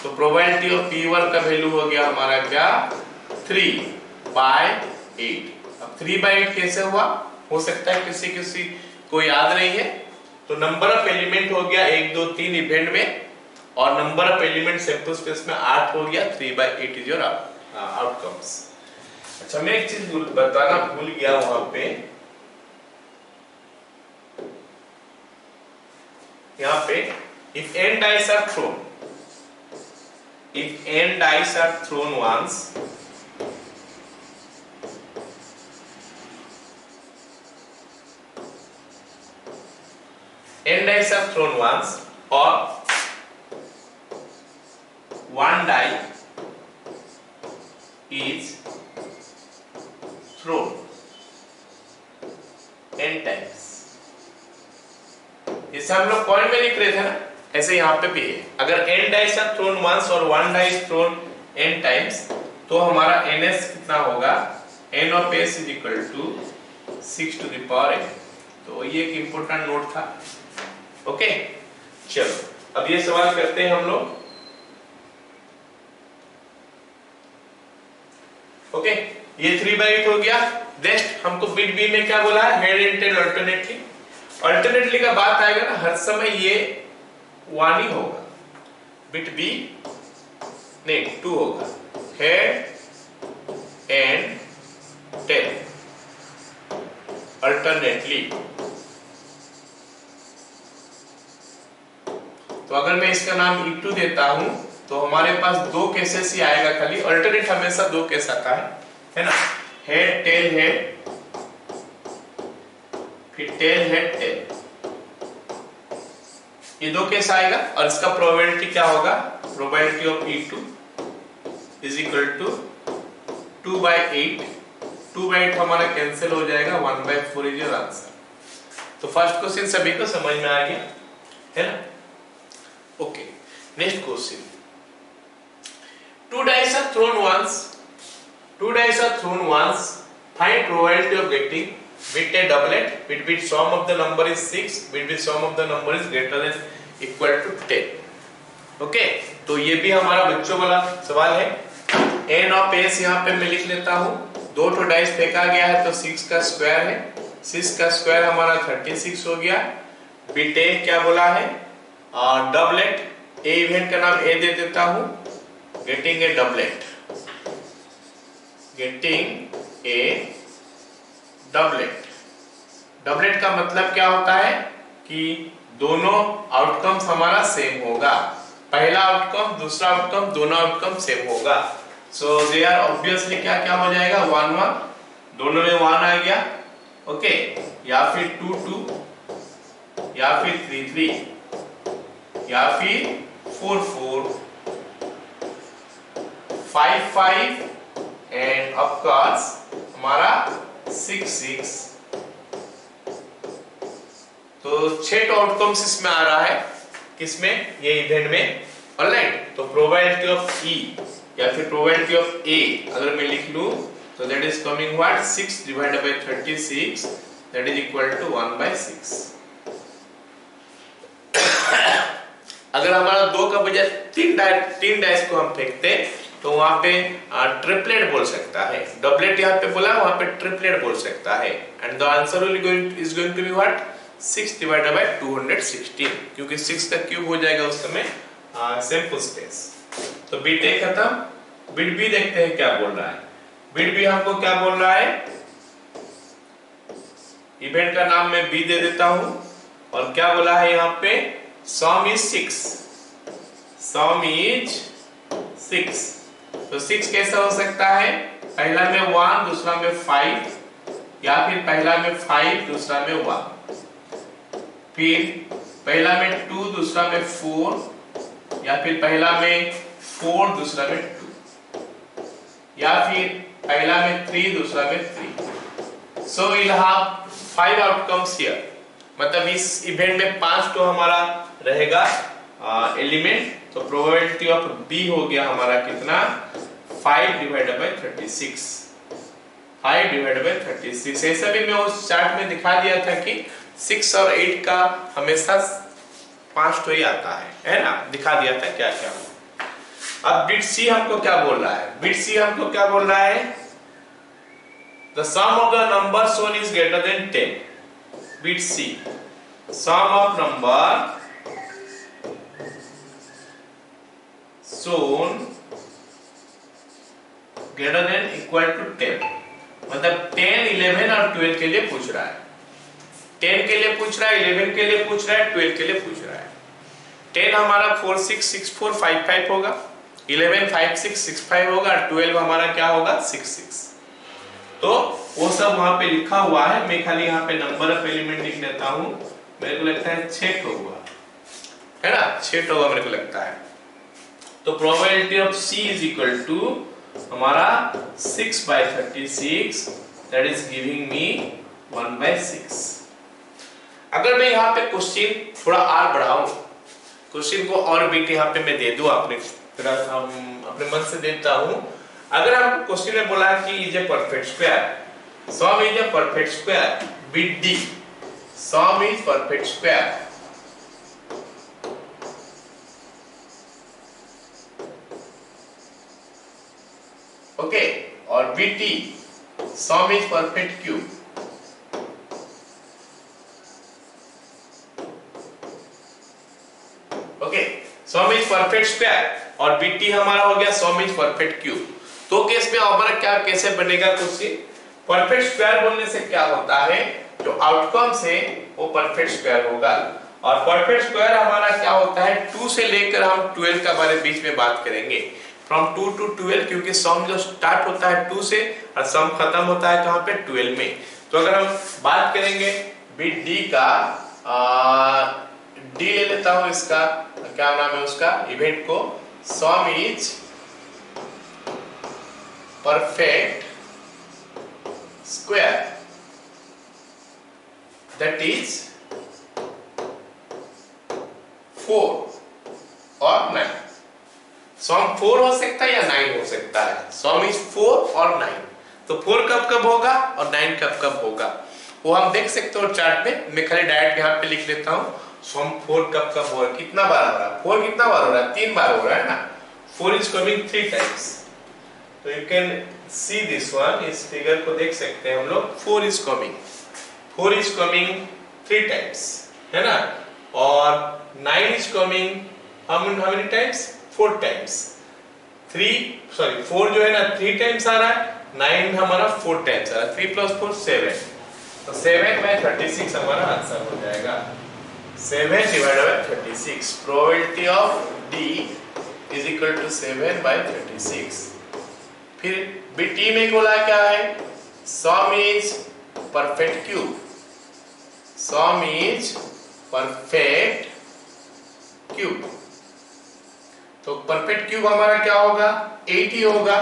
तो प्रोबेबिलिटी ऑफ P1 का वैल्यू हो गया हमारा क्या 3/8. अब 3/8 कैसे हुआ, हो सकता है किसी को याद नहीं है. तो नंबर ऑफ एलिमेंट हो गया 1 2 3 इवेंट में, और number of element sample space में 8 हो गया. 3/8 इज योर आउटकम्स. अच्छा, मैं एक चीज बताना भूल गया वहां पे, यहाँ पे if n dice are thrown, if n dice are thrown once, n dice are thrown once, or 1 die is thrown n times. इसे हम लोग पॉइंट में लिख रहे थे ना, ऐसे यहाँ पे भी है. अगर n dice are thrown once और 1 die is thrown n times, तो हमारा ns कितना होगा, n of s is equal to 6 to the power n. तो ये एक इम्पोर्टेंट नोट था. ओके, चलो अब ये सवाल करते हैं हम लोग. ओके, ये 3/8 हो गया. नेक्स्ट हमको बिट बी में क्या बोला है, head and tail alternately. Alternately का बात आएगा ना, हर समय ये 1 ही होगा, बिट बी नहीं 2 होगा, हेड एंड टेल अल्टरनेटली। तो अगर मैं इसका नाम E2 देता हूं तो हमारे पास 2 केसेस ही आएगा खाली, अल्टरनेट हमेशा 2 केस आता है ना, हेड टेल हेड, फिर टेल हेड टेल, ये 2 केस आएगा। और इसका प्रोबेबिलिटी क्या होगा, probability of E2 is equal to 2/8, 2/8 हमारा कैंसिल हो जाएगा, 1/4 इज योर आंसर। तो फर्स्ट क्वेश्चन सभी को समझ में आ गया है ना। Okay, next question, 2 dice are thrown once, 2 dice are thrown once, find probability of getting with a doublet with which sum of the number is 6, with which sum of the number is greater than equal to 10। Okay, तो ये भी हमारा बच्चों वाला सवाल है। n ऑफ s यहाँ पे मैं लिख लेता हूँ, 2 डाइस फेंका गया है तो 6 का स्क्वायर है, 6 का स्क्वायर हमारा 36 हो गया। बिट ए क्या बोला है, डबलेट, ए इवेंट का नाम ए दे देता हूँ, getting a doublet, getting a doublet. Doublet का मतलब क्या होता है कि दोनों आउटकम्स हमारा सेम होगा, पहला आउटकम दूसरा आउटकम दोनों आउटकम सेम होगा। सो दे आर ऑब्वियसली क्या क्या हो जाएगा, 1 1, दोनों में 1 आ गया, ओके, या फिर 2 2, या फिर 3 3, या फिर 4 4, 5 5 एंड ऑफ कोर्स हमारा 6 6। तो 6 आउटकम्स इसमें आ रहा है, किसमें, ये इवेंट में, ऑलराइट। तो प्रोबेबिलिटी ऑफ ई या फिर प्रोबेबिलिटी ऑफ ए अगर मैं लिख लूं तो that is coming what, 6 divided by 36, that is equal to 1/6। अगर हमारा 2 का बजाय 3 डाइस को हम फेंकते तो वहां पे ट्रिपलेट बोल सकता है, डबलेट यहाँ पे बोला, वहां पे ट्रिपलेट बोल सकता है। And the answer will is going to be what, 6 divided by 216, क्योंकि 6 का क्यूब हो जाएगा उस समय, सिंपल स्टेज। तो बिट ए खत्म, बिट बी देखते हैं क्या बोल रहा है। बिट बी हमको क्या बोल रहा है, इवेंट का नाम मैं बी दे देता हूं, और क्या बोला है यहाँ पे, सम इज 6, सम इज 6। तो 6 कैसा हो सकता है, पहला में 1 दूसरा में 5, या फिर पहला में 5 दूसरा में 1, फिर पहला में 2 दूसरा में 4, या फिर पहला में 4 दूसरा में 2, या फिर पहला में 3 दूसरा में 3। सो we'll have 5 outcomes here, मतलब इस इवेंट में 5 तो हमारा रहेगा एलिमेंट। तो प्रोबेबिलिटी ऑफ बी हो गया हमारा कितना, 5 डिवाइडेड बाय 36, 5 डिवाइडेड बाय 36। ऐसा भी मैं उस चार्ट में दिखा दिया था कि 6 और 8 का हमेशा 5 तो ही आता है ना, दिखा दिया था क्या क्या। अब बिट सी हमको क्या बोल रहा है, बिट सी हमको क्या बोल रहा है, the sum of the number shown is greater than 10। Bit C, sum of number shown greater than equal to 10, मतलब 10 11 और 12 के लिए पूछ रहा है, 10 के लिए पूछ रहा है, 11 के लिए पूछ रहा है, 12 के लिए पूछ रहा है। 10 हमारा 4 6 6 4 5 5 होगा, 11 5 6 6 5 होगा, 12 हमारा क्या होगा 6 6। तो वो सब वहां पे लिखा हुआ है, मैं खाली यहाँ पे नंबर ऑफ एलिमेंट लिख लेता हूँ। मेरे को लगता है 6 होगा, है ना, 6 होगा मेरे को लगता है। तो probability of C is equal to हमारा 6/36, दैट इज गिविंग मी 1/6। अगर मैं यहाँ पे क्वेश्चन थोड़ा और बढ़ाऊं, क्वेश्चन को और बिट यहाँ पे मैं दे दूं अपने मन से देता हूं। अगर हम क्वेश्चन में बोला कि is a perfect square, sum is a perfect square, bit D, sum is perfect square, okay, और BT sum is perfect cube. Okay, sum is perfect square और बीटी हमारा हो गया सम इज परफेक्ट क्यूब। तो केस में हमारा क्या कैसे बनेगा क्वेश्चन, परफेक्ट स्क्वायर बोलने से क्या होता है, जो आउटकम्स है वो परफेक्ट स्क्वायर होगा। और परफेक्ट स्क्वायर हमारा क्या होता है, 2 से लेकर हम 12 का बारे बीच में बात करेंगे, फ्रॉम 2 to 12, क्योंकि सम जो स्टार्ट होता है 2 से और सम खत्म होता है कहां पे, 12 में। तो अगर हम बात करेंगे बी डी का, डी ले लेता हूं, इसका क्या नाम है उसका इवेंट को, सम is perfect square that is 4 और 9। सम 4 हो सकता है या 9 हो सकता है, सम इज 4 और 9। तो 4 कब कब होगा और 9 कब कब होगा वो हम देख सकते हो चार्ट में। मैं खाली डायरेक्ट यहाँ पे लिख लेता हूँ, सम 4 कब कब हो रहा है, कितना बार हो रहा है, 4 कितना बार हो रहा है, 3 बार हो रहा है ना। 4 इज कमिंग 3 टाइम्स। तो you can see this one, इस फिगर को देख सकते हैं हम लोग, 4 इज कमिंग 3 टाइम्स, है ना। और 9 is coming how many times, 4 times। 4 जो है ना 3 टाइम्स आ रहा है, 9 हमारा 4 टाइम्स आ रहा है, 3 + 4 7। तो 7/36 हमारा आंसर हो जाएगा, 7/36। Probability of D is equal to 7/36। फिर बी टी में बोला क्या है, sum is perfect cube, sum is perfect cube. तो परफेक्ट क्यूब हमारा क्या होगा, 8 ही होगा,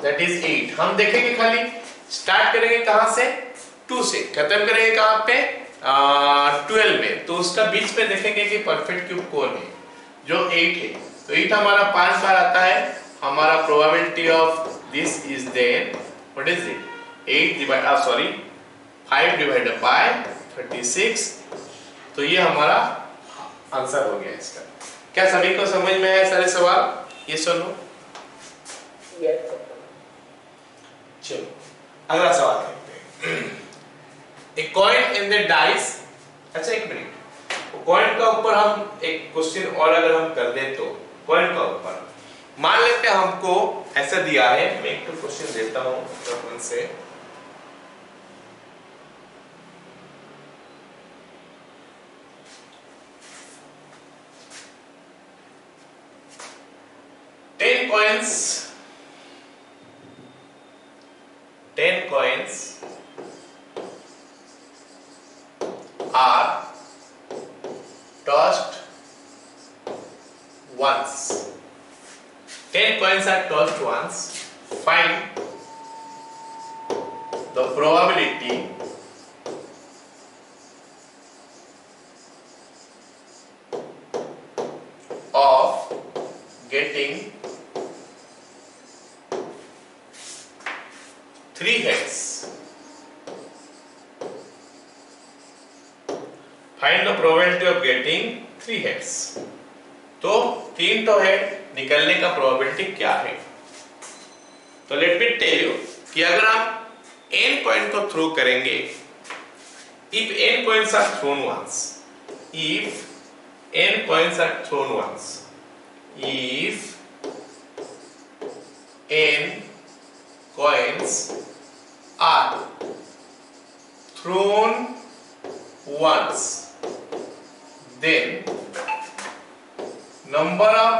दैट इज 8। हम देखेंगे खाली स्टार्ट करेंगे कहां से, 2 से, खत्म करेंगे कहां पे, 12 में। तो उसका बीच में देखेंगे कि परफेक्ट क्यूब कौन है, जो 8 है। तो 8 हमारा 5 बार आता है, हमारा probability of this is then what is it, 5 divided by 36। तो ये हमारा आंसर हो गया इसका। क्या सभी को समझ में आया सारे सवाल, ये सुनो। चलो अगला सवाल देखते हैं। A coin in the dice, अच्छा एक मिनट, कॉइन का ऊपर हम एक क्वेश्चन और अगर हम कर दे तो, कॉइन का ऊपर मान लेते हैं हमको ऐसा दिया है, मैं एक तो क्वेश्चन देता हूं अपन से। Ten coins are tossed once. 10 coins are tossed once. Find the probability of getting 3 heads. Find the probability of getting 3 heads. तो 3 तो हेड निकलने का प्रोबेबिलिटी क्या है। तो लेट मी टेल यू कि अगर हम n कॉइन को थ्रो करेंगे, if n coins are thrown once, if n coins are thrown once, if n coins are thrown once, then number of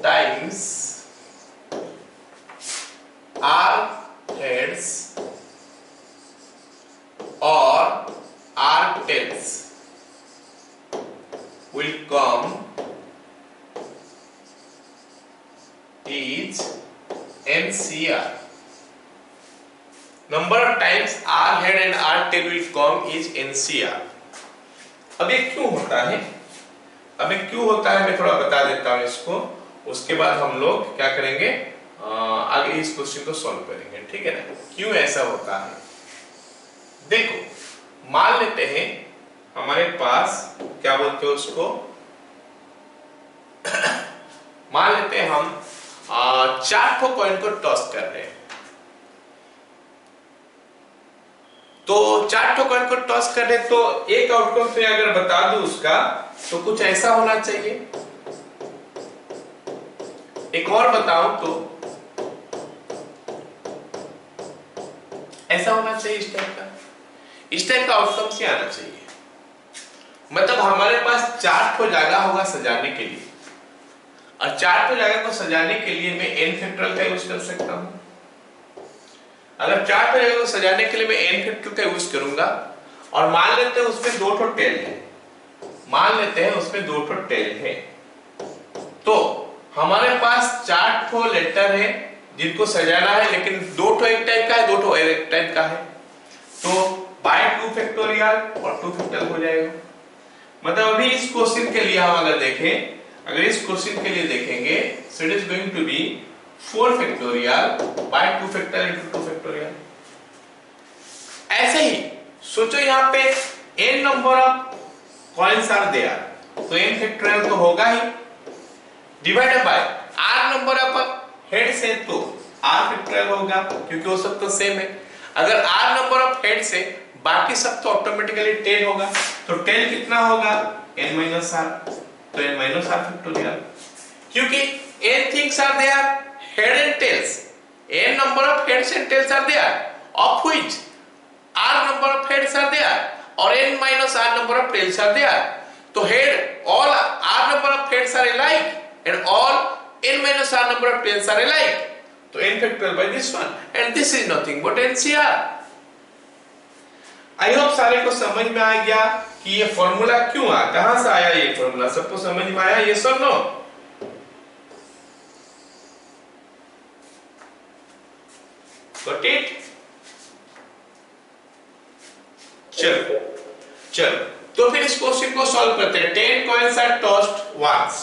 times are heads or are tails will come is NCR. Number of times R head and R tail will come is NCR. अब ये क्यों होता है, मैं थोड़ा बता देता हूँ इसको, उसके बाद हम लोग क्या करेंगे, आगे इस क्वेश्चन को सॉल्व करेंगे, ठीक है ना। क्यों ऐसा होता है, देखो मान लेते हैं हमारे पास क्या बोलते हैं उसको, मान लेते हैं हम 4 कॉइन को टॉस कर रहे हैं, तो 4 ठो कॉइन को टॉस करने, तो एक आउटकम से अगर बता दूं उसका, तो कुछ ऐसा होना चाहिए। एक और बताऊं तो ऐसा होना चाहिए, इस टाइप का आउटकम से आना चाहिए। मतलब हमारे पास 4 ठो जगह होगा सजाने के लिए, और 4 ठो जगह को सजाने के लिए मैं n फैक्टोरियल का यूज कर सकता हूं। अगर 4 ठो जगह को सजाने के लिए मैं n फैक्टोरियल का यूज करूंगा, और मान लेते हैं उसमें 2 ठो टेल है, तो हमारे पास 4 ठो लेटर है जिनको सजाना है, लेकिन 2 ठो एक टाइप का है, 2 ठो एक टाइप का है, तो बाय 2 फैक्टोरियल और 2 फैक्टोरियल हो जाएगा। मतलब अभी इस क्वेश्चन के लिए हम अगर देखें, इस क्वेश्चन के लिए देखेंगे, so it is going to be 4 factorial by 2 factorial into 2 factorial. ऐसे ही सोचो यहाँ पे n number of coins are there, तो n फैक्टोरियल तो होगा ही, divided by r number of heads है तो r फैक्टोरियल होगा, क्योंकि वो सब तो सेम है। अगर r नंबर ऑफ हेड्स है, बाकी सब तो ऑटोमेटिकली 10 होगा, तो 10 कितना होगा n माइनस r, तो n माइनस r फैक्टोरियल, क्योंकि n things are there, head and tails, n number of heads and tails are there, of which r number of heads are there और n minus r number of tails are there. तो head all r number of heads are alike and all n minus r number of tails are alike, तो n factorial by this one, and this is nothing but NCR। I hope सारे को समझ में आ गया कि ये फॉर्मूला क्यों आया, कहां से आया ये फॉर्मूला, सबको समझ में आया, ये सब नो। Got it? चलो तो फिर इस क्वेश्चन को सॉल्व करते हैं। 10 coins are tossed once,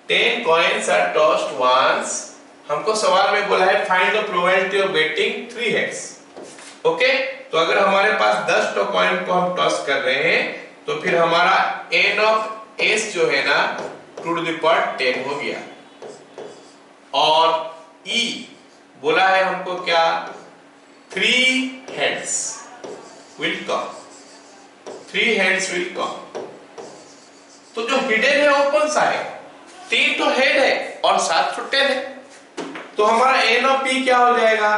10 coins are tossed once। हमको सवाल में बोला है find the probability of getting 3 heads। Okay, तो अगर हमारे पास 10 टो कॉइन को हम टॉस कर रहे हैं, तो फिर हमारा n ऑफ s जो है ना 2 to the power 10 हो गया, और e बोला है हमको क्या, 3 heads will come, 3 heads will come। तो जो हिडन है वो कौन सा है, 3 तो हेड है और 7 तो टेल है, तो हमारा n ऑफ p क्या हो जाएगा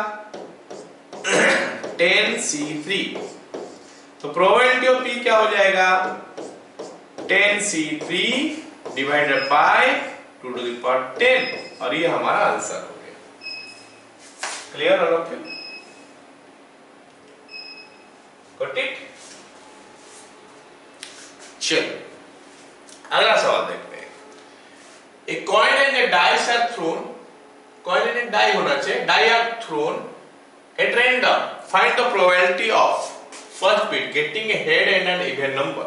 10c3। तो प्रोबेबिलिटी ऑफ p क्या हो जाएगा 10c3 divided by 2 to the power 10, और ये हमारा आंसर हो गया। Clear all of you? Got it? चलो अगला सवाल देखते हैं। A coin and a dice are thrown, coin and a die होना चाहिए, die are thrown at random, find the probability of first bit getting a head and an even number।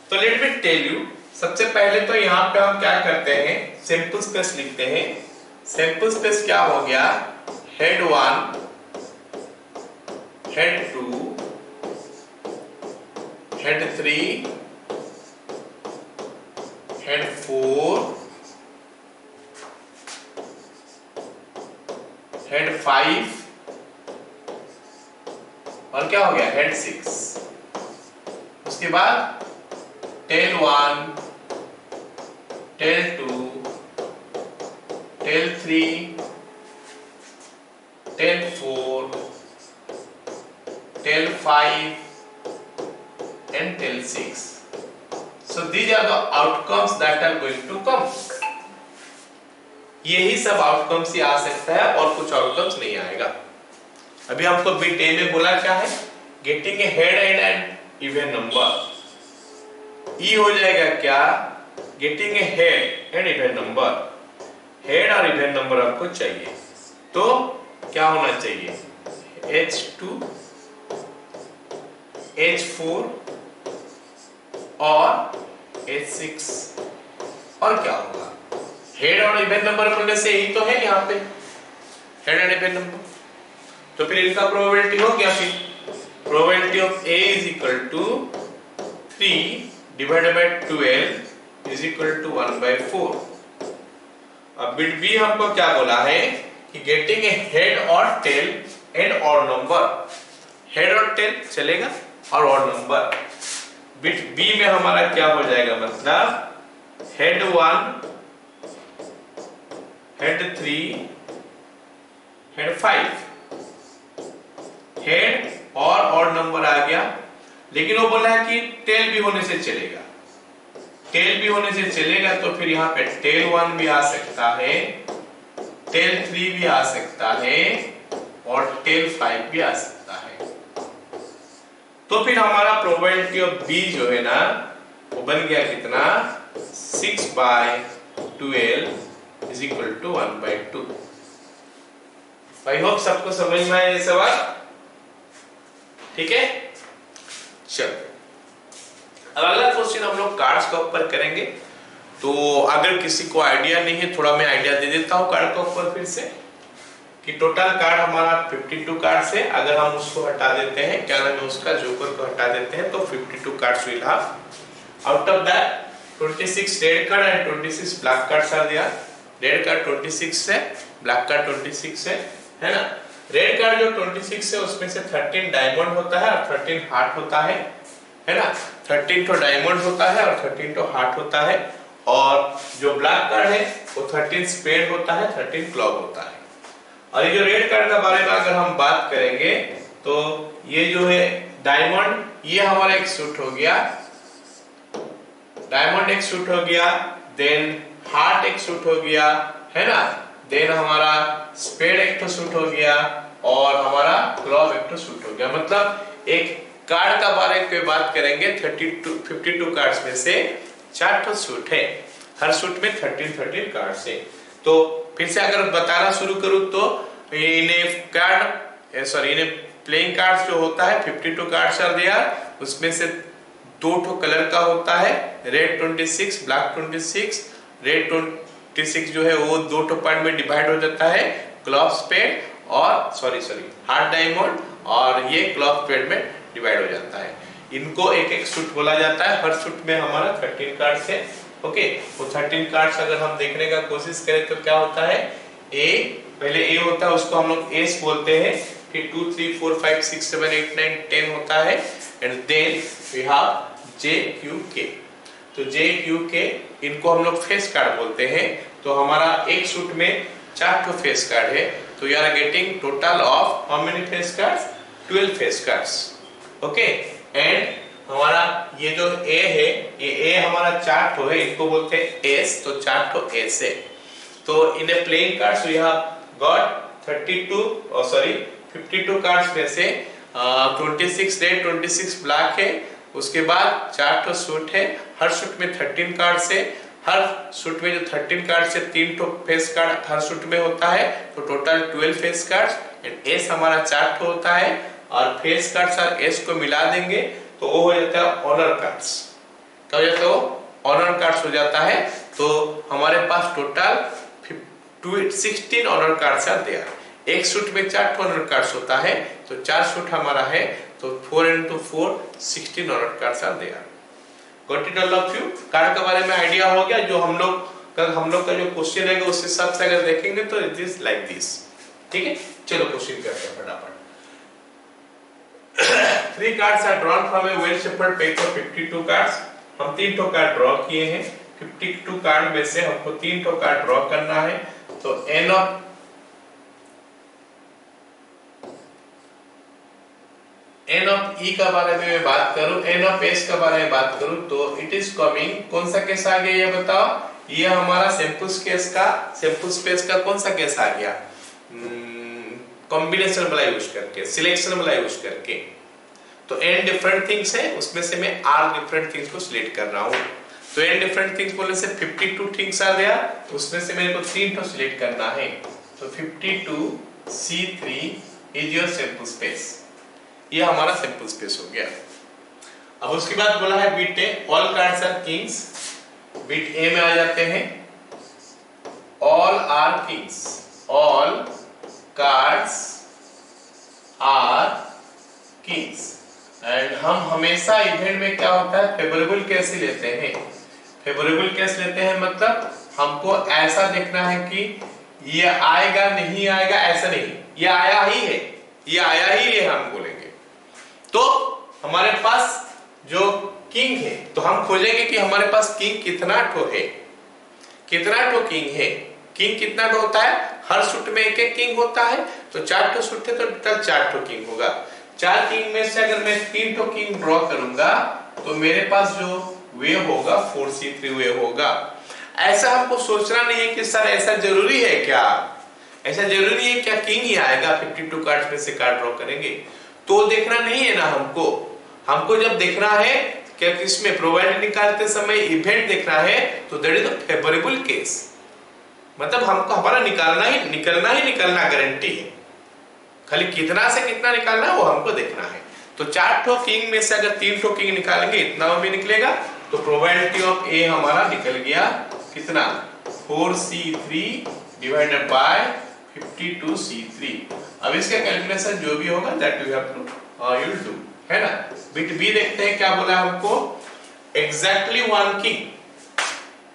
तो let me tell you, सबसे पहले तो यहाँ पे हम क्या करते हैं, सैंपल स्पेस लिखते हैं। सैंपल स्पेस क्या हो गया, head 1, head 2, head 3, head 4, head 5, और क्या हो गया हेड 6। उसके बाद tail 1, tail 2, tail 3, tail 4, tail 5 and tail 6। So these are the outcomes that are going to come। यही सब आउटकम्स ही आ सकता है और कुछ आउटकम्स नहीं आएगा। अभी हमको बिट ए में बोला क्या है, getting a head and an even number. E हो जाएगा क्या, getting a head and even number. Head और इवन नंबर आपको चाहिए, तो क्या होना चाहिए H2, H4 और H6, और क्या होगा हेड और इवन नंबर बोलने से यही तो है यहाँ पे हेड एंड इवन नंबर। तो फिर इनका प्रोबेबिलिटी हो गया, फिर probability of A is equal to 3 divided by 12 is equal to 1/4। अब बिट बी हमको क्या बोला है कि गेटिंग ए हेड और टेल एंड और नंबर, हेड और टेल चलेगा, और ऑड नंबर। बिट बी में हमारा क्या हो जाएगा, मतलब हेड 1, हेड 3, हेड 5, हेड और ऑड नंबर आ गया। लेकिन वो बोला है कि टेल भी होने से चलेगा, टेल भी होने से चलेगा, तो फिर यहाँ पे टेल 1 भी आ सकता है, टेल 3 भी आ सकता है, और टेल 5 भी आ सकता है। तो फिर हमारा प्रोबेबिलिटी ऑफ बी जो है ना, वो बन गया कितना, 6/12 is equal to 1/2। I hope सबको समझ में आया ये सवाल, ठीक है। चलो अब अगला क्वेश्चन हम लोग कार्ड्स के ऊपर करेंगे। तो अगर किसी को आइडिया नहीं है, थोड़ा मैं आइडिया दे देता हूँ कार्ड के ऊपर फिर से, कि टोटल कार्ड हमारा 52 कार्ड्स है। अगर हम उसको हटा देते हैं, क्या नाम है उसका, जोकर को हटा देते हैं, तो 52 cards will have. Out of that 26 red card and 26 black cards are there. Red card 26 है, ब्लैक कार्ड 26 है ना। रेड कार्ड जो 26 है उसमें से 13 डायमंड होता है और 13 हार्ट होता है ना। 13 तो डायमंड होता है और 13 तो हार्ट होता है। और जो ब्लैक कार्ड है वो 13 स्पेड होता है, 13 क्लॉक होता है। और ये जो रेड कार्ड के बारे में अगर हम बात करेंगे, तो ये जो है डायमंड, ये हमारा एक सूट हो गया, डायमंड एक सूट हो गया, देन हार्ट एक सूट हो गया, है ना, देन हमारा स्पेड एक तो सूट हो गया, और हमारा क्लॉक एक तो सूट हो गया। मतलब एक कार्ड का बारे में बात करेंगे, 52 कार्ड्स में से 4 तो सूट है, हर सूट में 13 कार्ड्स है। तो फिर से अगर बताना शुरू करूं, तो इन्हें प्लेइंग कार्ड्स जो होता है 52 कार्ड्स आर देयर, उसमें से 2 ठो कलर का होता है, रेड 26, ब्लैक 26। रेड 26 जो है वो 2 ठो पार्ट में डिवाइड हो जाता है, क्लॉक स्पेड और हार्ड डायमंड, और ये क्लॉक स्पेड में डिवाइड हो जाता है। इनको एक एक सूट बोला जाता है। हर सूट में हमारा 13 कार्ड्स है। ओके, वो 13 कार्ड्स अगर हम देखने का कोशिश करें तो क्या होता है, ए, पहले ए होता है, उसको हम लोग एस बोलते हैं, फिर 2 3 4 5 6 7 8 9 10 होता है, and then we have J Q K. तो जे क्यू के इनको हम लोग फेस कार्ड बोलते हैं। तो हमारा एक सूट में 4 ठो फेस कार्ड है, तो you are getting total of how many face cards, 12 face cards. Okay, and हमारा ये जो ए है, ये ए हमारा 4 ठो है, इनको बोलते हैं एस, तो 4 ठो एस है। तो in a playing cards we have got 52 cards में से 26 रेड 26 ब्लैक है, उसके बाद 4 ठो सूट है, हर सूट में 13 कार्ड्स है। हर सूट में जो 13 कार्ड से 3 ठो फेस कार्ड हर सूट में होता है, तो total 12 face cards, and S हमारा 4 ठो होता है, और फेस कार्ड्स और एस को मिला देंगे तो वो हो जाता है ऑनर कार्ड्स। क्या हो जाता है वो? ऑनर कार्ड्स हो जाता है। तो हमारे पास total 16 honour cards are there. एक सूट में 4 ठो ऑनर कार्ड्स होता है, तो 4 सूट हमारा है, तो 4 into 4 16 honour cards are there. Got it all of you? Card के बारे में आइडिया हो गया। जो हम लोग का जो क्वेश्चन है उस हिसाब से अगर देखेंगे तो इट इज लाइक दिस। ठीक है, चलो क्वेश्चन करते हैं फटाफट। 3 cards are drawn from a well shuffled pack of 52 cards। हम 3 ठो कार्ड ड्रॉ किए हैं। 52 कार्ड में से हमको 3 ठो कार्ड ड्रॉ करना है। तो n ऑफ E का बारे में मैं बात करूं, n ऑफ S का बारे में बात करूं, तो इट इज कमिंग, कौन सा केस आ गया ये बताओ? ये हमारा सैंपल स्पेस का कौन सा केस आ गया? कॉम्बिनेशन वाला यूज करके, सिलेक्शन वाला यूज करके। तो n डिफरेंट थिंग्स है, उसमें से मैं r डिफरेंट थिंग्स को सिलेक्ट कर रहा हूं। तो n डिफरेंट थिंग्स बोलने से 52 थिंग्स आ गया, उसमें से मेरे को 3 तो सिलेक्ट करना है। तो 52 C3 is your sample space. ये हमारा सैंपल स्पेस हो गया। अब उसके बाद बोला है bit A, all cards are kings. Bit A में आ जाते हैं, all are kings, all cards are kings. And हम हमेशा इवेंट में क्या होता है, फेवरेबल केस ही लेते हैं। फेवरेबल केस लेते हैं मतलब हमको ऐसा देखना है कि ये आएगा नहीं आएगा, ऐसा नहीं, ये आया ही है, ये आया ही है हम बोलेंगे। तो हमारे पास जो किंग है, तो हम खोजेंगे कि हमारे पास किंग कितना ठो है, कितना ठो किंग है। किंग कितना ठो होता है, हर सूट में एक एक किंग होता है, तो 4 ठो सूट है तो टोटल 4 ठो किंग होगा। 4 किंग में से अगर मैं 3 ठो किंग ड्रॉ करूंगा तो मेरे पास जो वे होगा 4c3 वे होगा। ऐसा हमको सोचना नहीं है कि सर ऐसा जरूरी है क्या, ऐसा जरूरी है क्या किंग ही आएगा, 52 कार्ड्स में से कार्ड ड्रॉ करेंगे, तो देखना नहीं है ना हमको। हमको जब देखना है क्या, किसमें प्रोबेबिलिटी निकालते समय इवेंट देखना है, तो that is the favourable case. मतलब हमको हमारा निकलना गारंटी है, खाली कितना से कितना निकालना है वो हमको देखना है। तो 4 ठो किंग में से अगर 3 ठो किंग निकालेंगे इतना भी निकलेगा, तो प्रोबेबिलिटी ऑफ ए हमारा निकल गया कितना, 4c3 डिवाइडेड बाय 52c3। अब इसका कैलकुलेशन जो भी होगा that you have to you will do, है ना। बिट बी देखते हैं क्या बोला है हमको, एग्जैक्टली 1 किंग।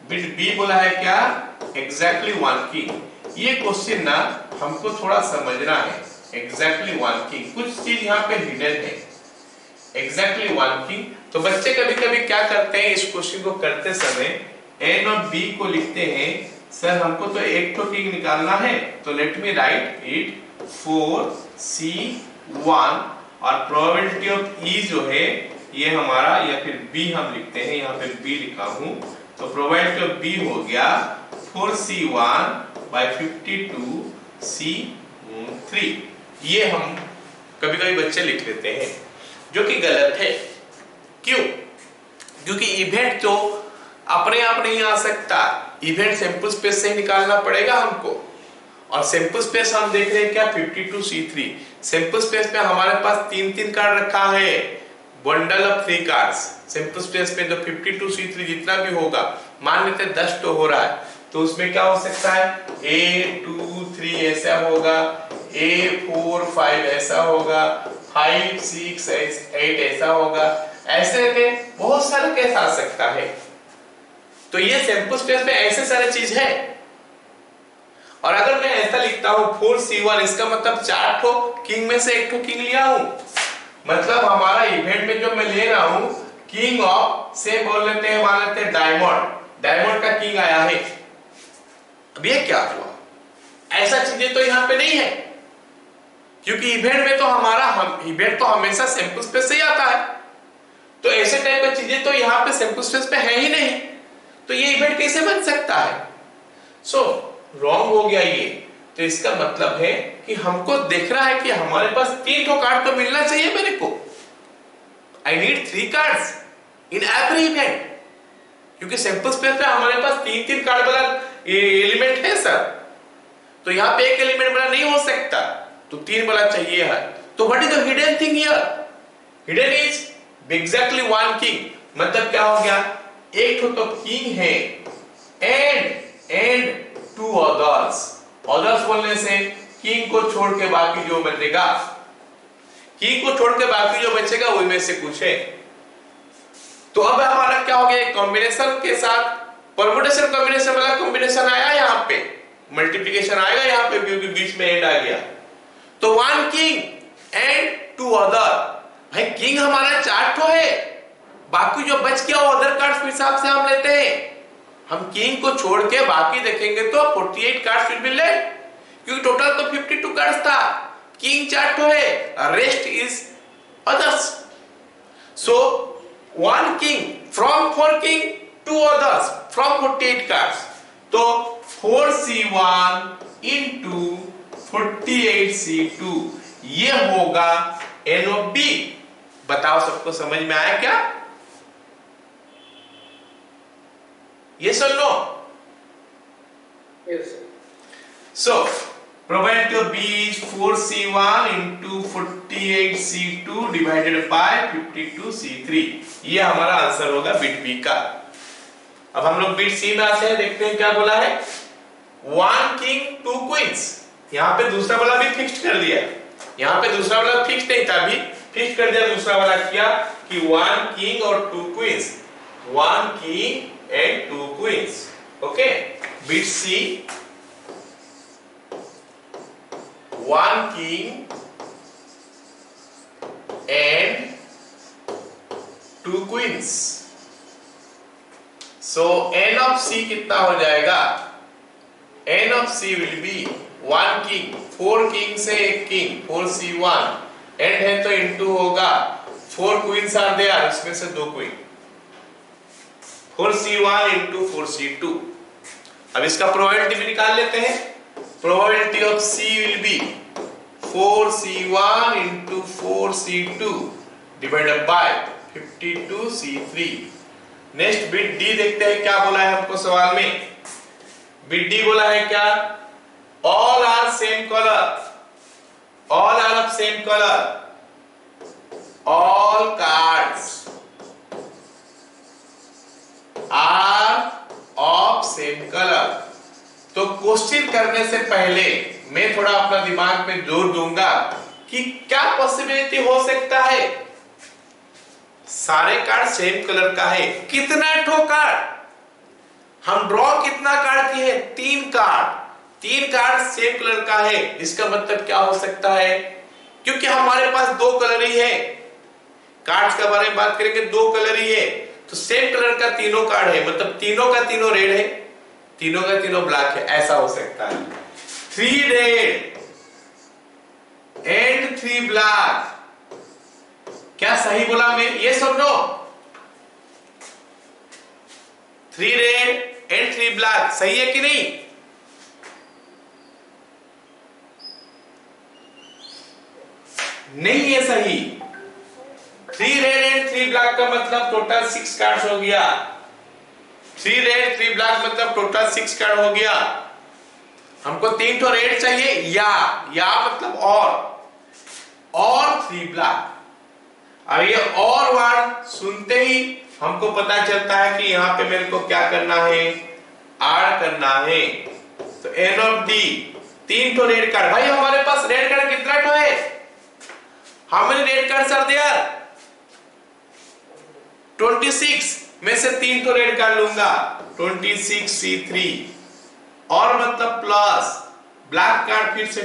बिट बी बोला है क्या, एग्जैक्टली 1 किंग। ये क्वेश्चन ना हमको थोड़ा समझना है। एग्जैक्टली 1 किंग, कुछ चीज यहाँ पे हिडन है। एग्जैक्टली 1 किंग, तो बच्चे कभी कभी क्या करते हैं, इस क्वेश्चन को करते समय एन और बी को लिखते हैं, सर हमको तो एक तो किंग निकालना है, तो late me write it 4c1 और प्रोबेबिलिटी ऑफ ई जो है ये हमारा, या फिर बी हम लिखते हैं, यहाँ पे बी लिखा हूं, तो प्रोबेबिलिटी ऑफ बी हो गया 4c1 by 52c3। ये हम कभी कभी बच्चे लिख लेते हैं, जो कि गलत है। क्यों? क्योंकि इवेंट तो अपने आप नहीं आ सकता, इवेंट सैंपल स्पेस से ही निकालना पड़ेगा हमको। और सैंपल स्पेस हम देख रहे हैं क्या, 52c3। सैंपल स्पेस पे हमारे पास 3-3 कार्ड रखा है, bundle of 3 cards. Sample space पे जो 52c3 जितना भी होगा, मान लेते हैं 10 तो हो रहा है, तो उसमें क्या हो सकता है, A2-3 ऐसा होगा, A4-5 ऐसा होगा, 5-6-8 ऐसा होगा, ऐसे के बहुत सारे केस आ सकता है। तो ये सैंपल स्पेस में ऐसे सारे चीज है। और अगर मैं ऐसा लिखता हूं 4c1, इसका मतलब 4 ठो किंग में से एक ठो किंग लिया हूं, मतलब हमारा इवेंट में जो मैं ले रहा हूं किंग ऑफ, से बोल लेते हैं, मान लेते हैं डायमंड, डायमंड का किंग आया है। अब ये क्या हुआ, ऐसा चीजें तो यहां पे नहीं है, क्योंकि इवेंट में तो इवेंट तो हमेशा सैंपल स्पेस से ही आता है, तो ऐसे टाइप की चीजें तो यहां पे सैंपल स्पेस पे है ही नहीं, तो ये इवेंट कैसे बन सकता है। सो रॉन्ग हो गया ये। तो इसका मतलब है कि हमको देखना है कि हमारे पास 3 ठो कार्ड तो मिलना चाहिए मेरे को। I need 3 cards in every event, क्योंकि सैंपल स्पेस पे हमारे पास 3-3 कार्ड वाला एलिमेंट है सर, तो यहाँ पे एक एलिमेंट वाला नहीं हो सकता, तो 3 वाला चाहिए है। तो what is the hidden thing here, hidden is exactly 1 king. मतलब क्या हो गया, एक तो किंग है एंड 2 अदर्स। अदर्स बोलने से किंग को छोड़ के बाकी जो बचेगा, किंग को छोड़ के बाकी जो बचेगा वही में से कुछ है। तो अब हमारा क्या हो गया, कॉम्बिनेशन के साथ परमुटेशन कॉम्बिनेशन वाला कॉम्बिनेशन आया, यहाँ पे मल्टीप्लिकेशन आएगा यहाँ पे, क्योंकि बीच में एंड आ गया। तो 1 किंग एंड 2 अदर। भाई किंग हमारा 4 ठो है, बाकी जो बच गया वो अदर कार्ड्स के हिसाब से हम लेते हैं। हम किंग को छोड़ के बाकी देखेंगे तो 48 कार्ड्स विल बी लेफ्ट, क्योंकि टोटल तो 52 कार्ड्स था, किंग 4 ठो है, rest is others. So 1 king from 4 king, 2 others from 48 cards. तो 4c1 into 48c2 ये होगा N of B। बताओ सबको समझ में आया क्या? Yes or no? Yes. So probability of B is 4c1 into 48c2 divided by 52c3। ये हमारा आंसर होगा बिट बी का। अब हम लोग बिट सी में आते हैं, देखते हैं क्या बोला है। 1 किंग 2 क्वींस, यहाँ पे दूसरा वाला भी फिक्स कर दिया, यहाँ पे दूसरा वाला फिक्स नहीं था, अभी फिक्स कर दिया। दूसरा वाला क्या कि 1 किंग और 2 queens, 1 king and 2 queens. Okay, bit C 1 king and 2 queens. So n of c कितना हो जाएगा? n of c will be 1 king, 4 king से एक किंग, 4c1 एंड है तो इनटू होगा 4 क्वींस आर देयर, इसमें से 2 क्वीन, 4c1 into 4c2। अब इसका प्रोबेबिलिटी भी निकाल लेते हैं। Probability of c will B 4c1 into 4c2 divided by 52c3। Next bit D देखते हैं क्या बोला है हमको सवाल में। बिट डी बोला है क्या? All are same colour, all are of same colour, all cards are of same color। तो क्वेश्चन करने से पहले मैं थोड़ा अपना दिमाग में जोर दूंगा कि क्या पॉसिबिलिटी हो सकता है। सारे कार्ड सेम कलर का है, कितना ठो कार्ड हम ड्रॉ कितना कार्ड किए? 3 कार्ड, 3 कार्ड सेम कलर का है। इसका मतलब क्या हो सकता है? क्योंकि हमारे पास 2 कलर ही है, कार्ड्स के बारे में बात करेंगे 2 कलर ही है, तो सेम कलर का तीनों कार्ड है, मतलब तीनों का तीनों रेड है, तीनों का तीनों ब्लैक है, ऐसा हो सकता है। 3 रेड एंड 3 ब्लैक, क्या सही बोला मैं? ये सब नो, 3 रेड एंड 3 ब्लैक सही है कि नहीं? नहीं है सही। 3 रेड एंड 3 ब्लैक का मतलब टोटल 6 कार्ड्स हो गया। 3 रेड 3 ब्लैक मतलब टोटल 6 कार्ड हो गया। हमको 3 तो रेड चाहिए, या मतलब और 3 ब्लैक। अब ये और वर्ड सुनते ही हमको पता चलता है कि यहाँ पे मेरे को क्या करना है? ऐड करना है। तो एन ऑफ डी 3 तो रेड कार्ड। भाई हमारे पास रेड कार्ड कितना तो है? How many red cards are there? 26 में से 3 तो रेड कार्ड लूंगा, 26c3 और मतलब प्लस ब्लैक कार्ड फिर से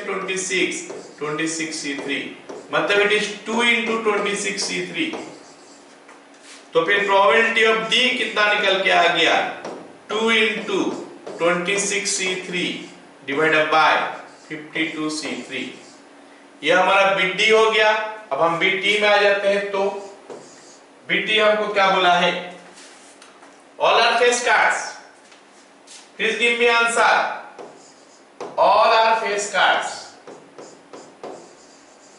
26c3 मतलब इट इज 2 into 26c3। तो फिर प्रोबेबिलिटी ऑफ डी कितना निकल के आ गया? 2 into 26c3 divided by 52c3। यह हमारा बिट डी हो गया। अब हम बिट डी में आ जाते हैं। तो बिट डी हमको क्या बोला है? All are face cards. Please give me answer. All are face cards,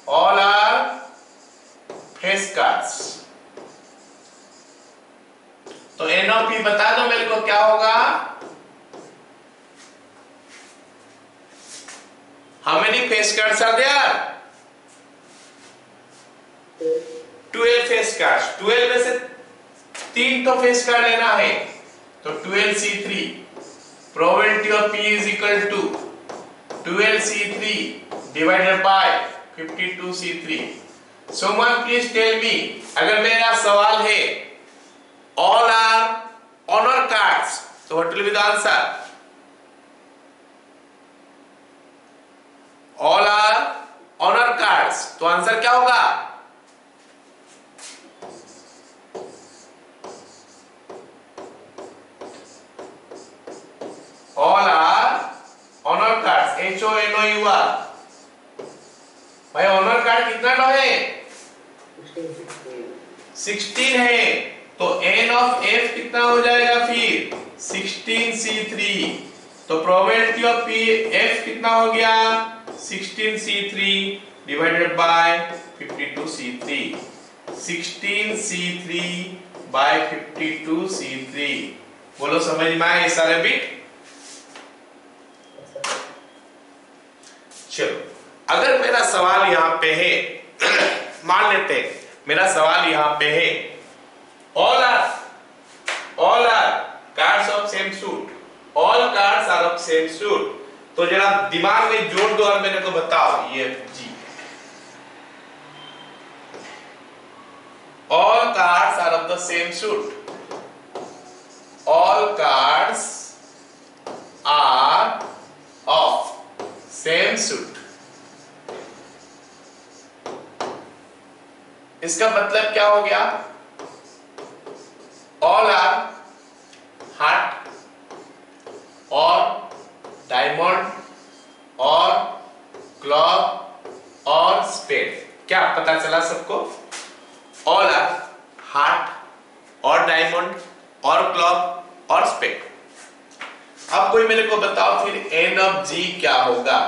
all are face cards. तो एन ऑफ पी बता दो मेरे को क्या होगा? How many face cards are there? 12 face cards. 12 में से 3 तो फेस कार्ड लेना है, तो 12c3 probability of p is equal to 12c3 divided by 52c3। Soman please tell me, अगर मेरा सवाल है ऑल आर ऑनर कार्ड्स, तो what will be the answer? All are honour cards, तो आंसर क्या होगा? All are honour cards, HONOUR। भाई ऑनर कार्ड कितना लो है? 16 है। तो n ऑफ f कितना हो जाएगा फिर? 16c3। तो प्रोबेबिलिटी ऑफ f कितना हो गया? 16c3 divided by 52c3। 16c3 bye 52c3। बोलो समझ में आए सारे बिट? चलो, अगर मेरा सवाल यहां पे है मान लेते हैं मेरा सवाल यहां पे है all are cards of same suit, all cards are of same suit. तो जरा दिमाग में जोड़ दो और मेरे को बताओ ये G. All cards are of the same suit, all cards are of same suit. इसका मतलब क्या हो गया? ऑल आर हार्ट और डायमंड और क्लॉक और स्पेड। क्या पता चला सबको? ऑल आर हार्ट और डायमंड और क्लॉक और स्पेड। अब कोई मेरे को बताओ फिर एन ऑफ जी क्या होगा?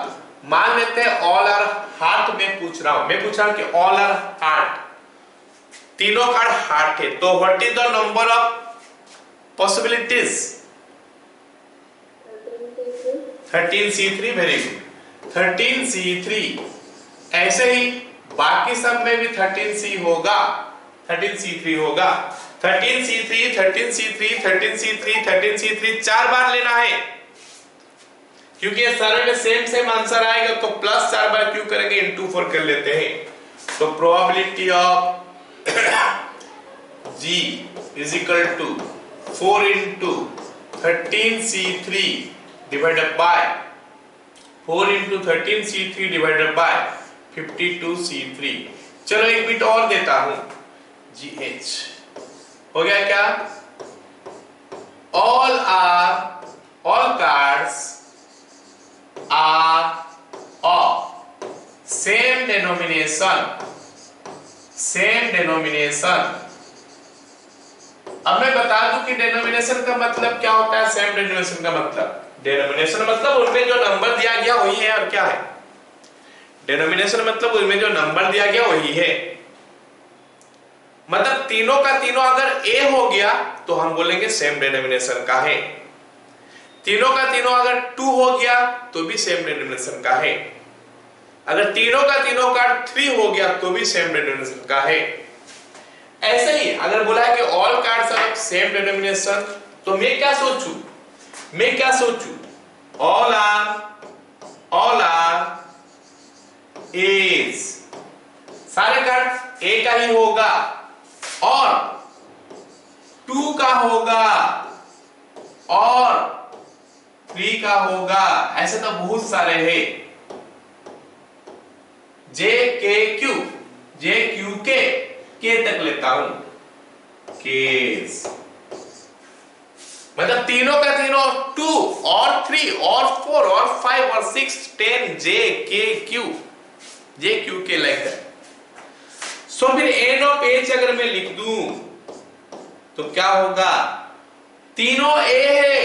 मान लेते हैं ऑल आर हार्ट में पूछ रहा हूं, मैं पूछ रहा हूं कि ऑल आर हार्ट, तीनों कार्ड हार्ट है, तो what is the number of possibilities? 13C3। Very good, 13C3। ऐसे ही बाकी सब में भी 13C होगा, 13C3 होगा। 13C3 13C3 13C3 13C3 4 बार लेना है, क्योंकि ये सारे में सेम आंसर आएगा, तो प्लस 4 बार क्यों करेंगे, इनटू 4 कर लेते हैं। तो probability of G is equal to 4 into 13C3 divided by 4 into 13C3 divided by 52C3। चलो एक बिट और देता हूं, GH हो गया क्या? all cards are of same denomination। अब मैं बता दूं कि डेनोमिनेशन का मतलब क्या होता है। सेम डेनोमिनेशन का मतलब उनमें जो नंबर दिया गया वही है, और क्या है डेनोमिनेशन मतलब उनमें जो नंबर दिया गया वही है। मतलब तीनों का तीनों अगर ए हो गया तो हम बोलेंगे सेम डेनोमिनेशन का है, तीनों का तीनों अगर 2 हो गया तो भी सेम डेनोमिनेशन का है, अगर तीनों का तीनों का 3 हो गया तो भी सेम डेनोमिनेशन का है। ऐसे ही अगर बोला है कि all cards are same denomination, तो मैं क्या सोचूं, ऑल आर एज, सारे कार्ड ए का ही होगा और 2 का होगा और 3 का होगा। ऐसे तो बहुत सारे हैं, जे क्यू के तक लेता हूं, केस मतलब तीनों का तीनों 2 और 3 और 4 और 5 और 6 10 जे क्यू के लाइक दैट। सो फिर एन ऑफ एच अगर मैं लिख दूं तो क्या होगा, तीनों ए है।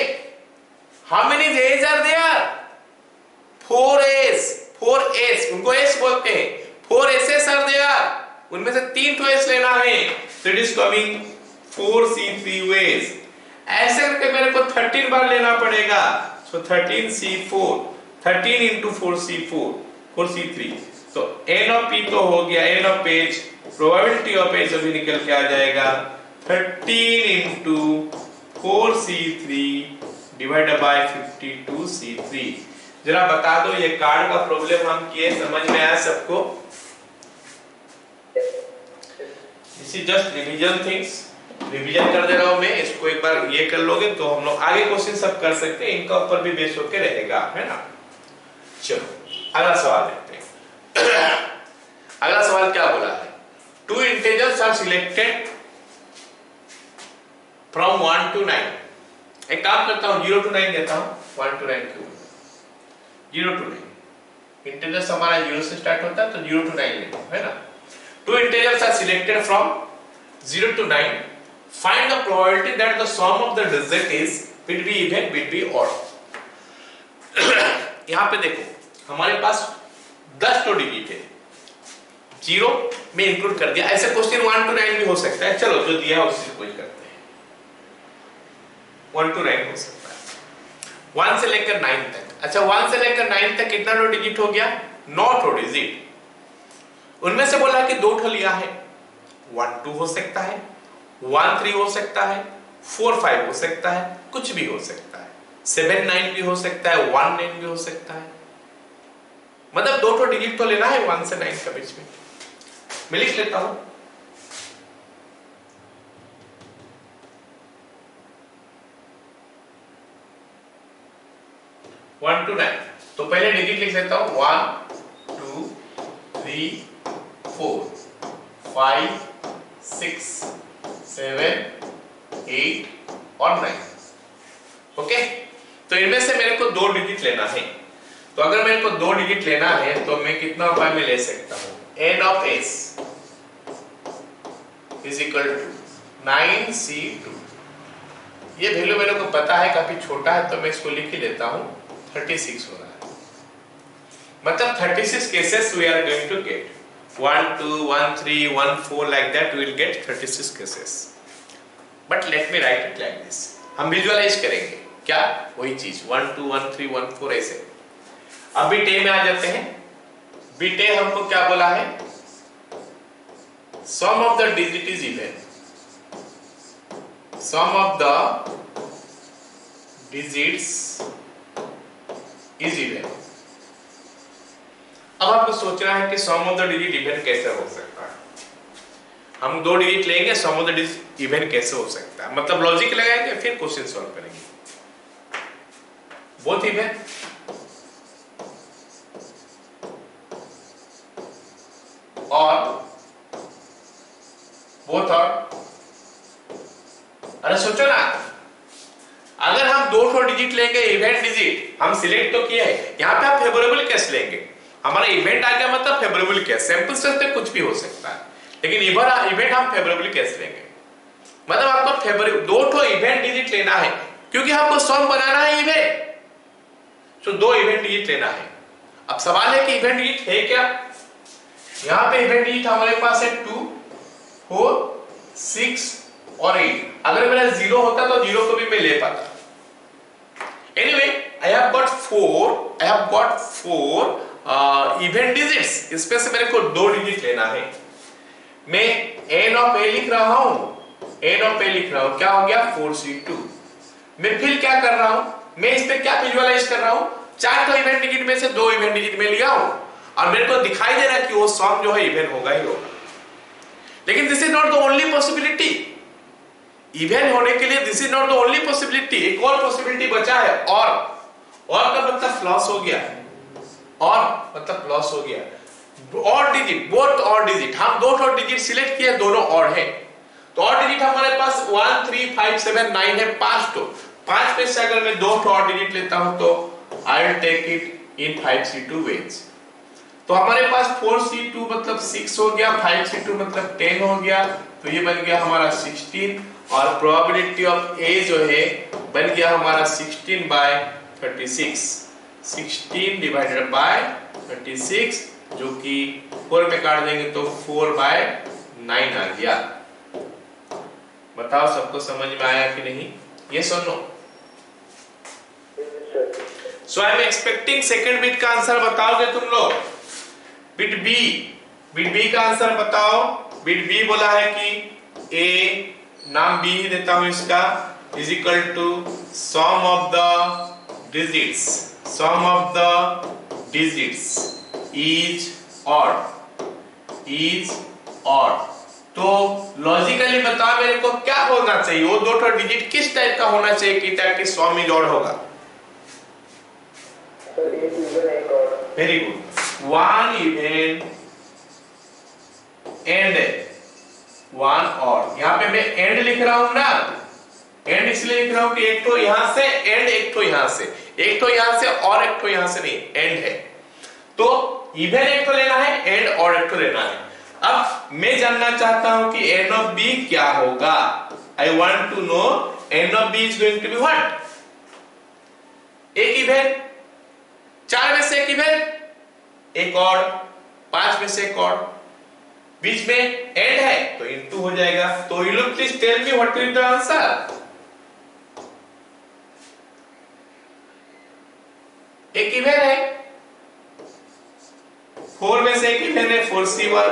How many aces are there? 4 ace, उनको एस बोलते हैं। 4 एसेस आर देयर, उनमें से 3 तो एस लेना है, तो it is coming 4C3 veg. ऐसे करके मेरे को 13 बार लेना पड़ेगा, सो 13C4, 13 into 4C3। तो एन ऑफ पी तो हो गया, N of H, probability of H अभी निकल के आ जाएगा 13 into 4C3 divided by 52C3। जरा बता दो ये कार्ड का प्रॉब्लम हम किए, समझ में आया सबको? This is just revision things, revision कर दे रहा हूं मैं, इसको एक बार ये कर लोगे तो हम लोग आगे क्वेश्चन सब कर सकते हैं, इनका ऊपर भी बेस होके रहेगा, है ना। चलो अगला सवाल देखते हैं। अगला सवाल क्या बोला है, 2 integers are selected from 1 to 9। एक काम करता हूं, 0 to 9 देता हूं, 1 to 9 क्यों, 0 to 9 इंटीजर्स हमारा 0 से स्टार्ट होता है, तो 0 to 9 लेते हैं, है ना। 2 integers are selected from 0 to 9. Find the probability that the sum of the digit is will be even, will be odd। यहाँ पे देखो हमारे पास 10 तो डिजिट है, 0 में इंक्लूड कर दिया। ऐसे क्वेश्चन 1 to 9 भी हो सकता है, चलो जो दिया है उससे कोई करते हैं। 1 to 9 हो सकता है, 1 से लेकर 9 तक। अच्छा 1 से लेकर 9 तक कितना रो डिजिट हो गया, 9 रो डिजिट। उनमें से बोला कि 2 ठो लिया है, 1 2 हो सकता है, 1 3 हो सकता है, 4 5 हो सकता है, कुछ भी हो सकता है, 7 9 भी हो सकता है, 1 9 भी हो सकता है। मतलब 2 ठो डिजिट तो लेना है 1 से 9 के बीच में। मैं लिख लेता हूं, वन टू 9। तो पहले डिजिट लिख लेता हूं, 1 2 3 4 5 6 7 8 और 9। ओके, तो इनमें से मेरे को 2 डिजिट लेना है। तो अगर मेरे को 2 डिजिट लेना है तो मैं कितना उपाय में ले सकता हूं? n of s is equal to 9c2। ये वैल्यू मेरे को पता है काफी छोटा है, तो मैं इसको लिख ही लेता हूं। 36 हो रहा है, मतलब 36 cases we are going to get. 1 2 1 3 1 4 like that we will get 36 cases. But let me write it like this. हम विजुअलाइज करेंगे क्या, वही चीज 1 2 1 3 1 4 ऐसे। अब बिट ए में आ जाते हैं। बिट ए हमको क्या बोला है? Sum of the digit is even. Sum of the digits is even. अब आपको सोचना है कि sum of the digit even कैसे हो सकता है। हम 2 डिजिट लेंगे, sum of the digit even कैसे हो सकता है, मतलब लॉजिक लगाएंगे फिर क्वेश्चन सॉल्व करेंगे। बोथ इवन, और बोथ और। अरे सोचो ना, अगर हम 2 डिजिट लेंगे इवेंट डिजिट, हम सिलेक्ट तो किया है, यहां पे आप फेवरेबल केस लेंगे। हमारा इवेंट आ गया मतलब फेवरेबल केस। सैंपल सेट में कुछ भी हो सकता है, लेकिन इवेंट हम फेवरेबल केस लेंगे। मतलब आपको फेवरेबल 2 इवेंट डिजिट लेना है, क्योंकि हमको सम बनाना है इवेंट। तो 2 इवेंट डिजिट लेना है। अब सवाल है कि इवेंट डिजिट है क्या? यहां पे इवेंट डिजिट हमारे पास है 2 4 6 और 8। अगर मेरा 0 होता तो 0 को भी मैं ले पाता। Anyway, I have got 4 event digits. इसमें से मेरे को 2 डिजिट लेना है। मैं n ऑफ a लिख रहा हूं, क्या हो गया? 4c2। मैं फिर क्या कर रहा हूं? मैं इस पे क्या विजुअलाइज कर रहा हूं? 4 तो इवेंट डिजिट में से 2 इवेंट डिजिट में लिया हूं, और मेरे को दिखाई दे रहा है कि वो सम जो है इवेंट होगा ही होगा। लेकिन this is not the only possibility. Event होने के लिए this is not the only possibility, एक और पॉसिबिलिटी बचा है। और का मतलब प्लस हो गया, और मतलब प्लस हो गया। और डिजिट, बोथ और डिजिट, हम 2 डिजिट सिलेक्ट किए, दोनों और है। तो और डिजिट हमारे पास 1 3 5 7 9 है, 5 तो 5 में से अगर मैं 2 और डिजिट लेता हूं तो I will take it in 5c2 ways. तो हमारे पास 4c2 मतलब 6 हो गया, 5c2 मतलब 10 हो गया, तो ये बन गया हमारा 16। और प्रोबेबिलिटी ऑफ a जो है बन गया हमारा 16 बाय 36। 16 डिवाइडेड बाय 36, जो कि 4 में काट देंगे तो 4 बाय 9 आ गया। बताओ सबको समझ में आया कि नहीं? यस और no? So I am expecting second bit का आंसर बताओगे तुम लोग। बिट बी का आंसर बताओ। बिट बी बोला है कि a, नाम b ही देता हूं इसका, is equal to sum of the digits. Sum of the digits is odd. तो लॉजिकली बताओ मेरे को क्या होना चाहिए, वो 2 डिजिट किस टाइप का होना चाहिए कि ताकि सम इज ऑड होगा? वेरी गुड, 1 इवन एंड 1 और। यहां पे मैं एंड लिख रहा हूं ना, एंड इसलिए लिख रहा हूं कि एक तो यहां से एंड, एक तो यहां से, एक तो यहां से और एक तो यहां से नहीं, एंड है। तो इवन एक तो लेना है, एंड और एक तो लेना है। अब मैं जानना चाहता हूं कि n ऑफ b क्या होगा। I want to know n of b is going to be what? एक इवन, 4 में से एक इवन, एक और 5 में से एक और, बीच में एंड है तो इनटू हो जाएगा। तो यू लोग please tell me what is the answer. एक इवन है, 4 में से एक इवन है, 4c1।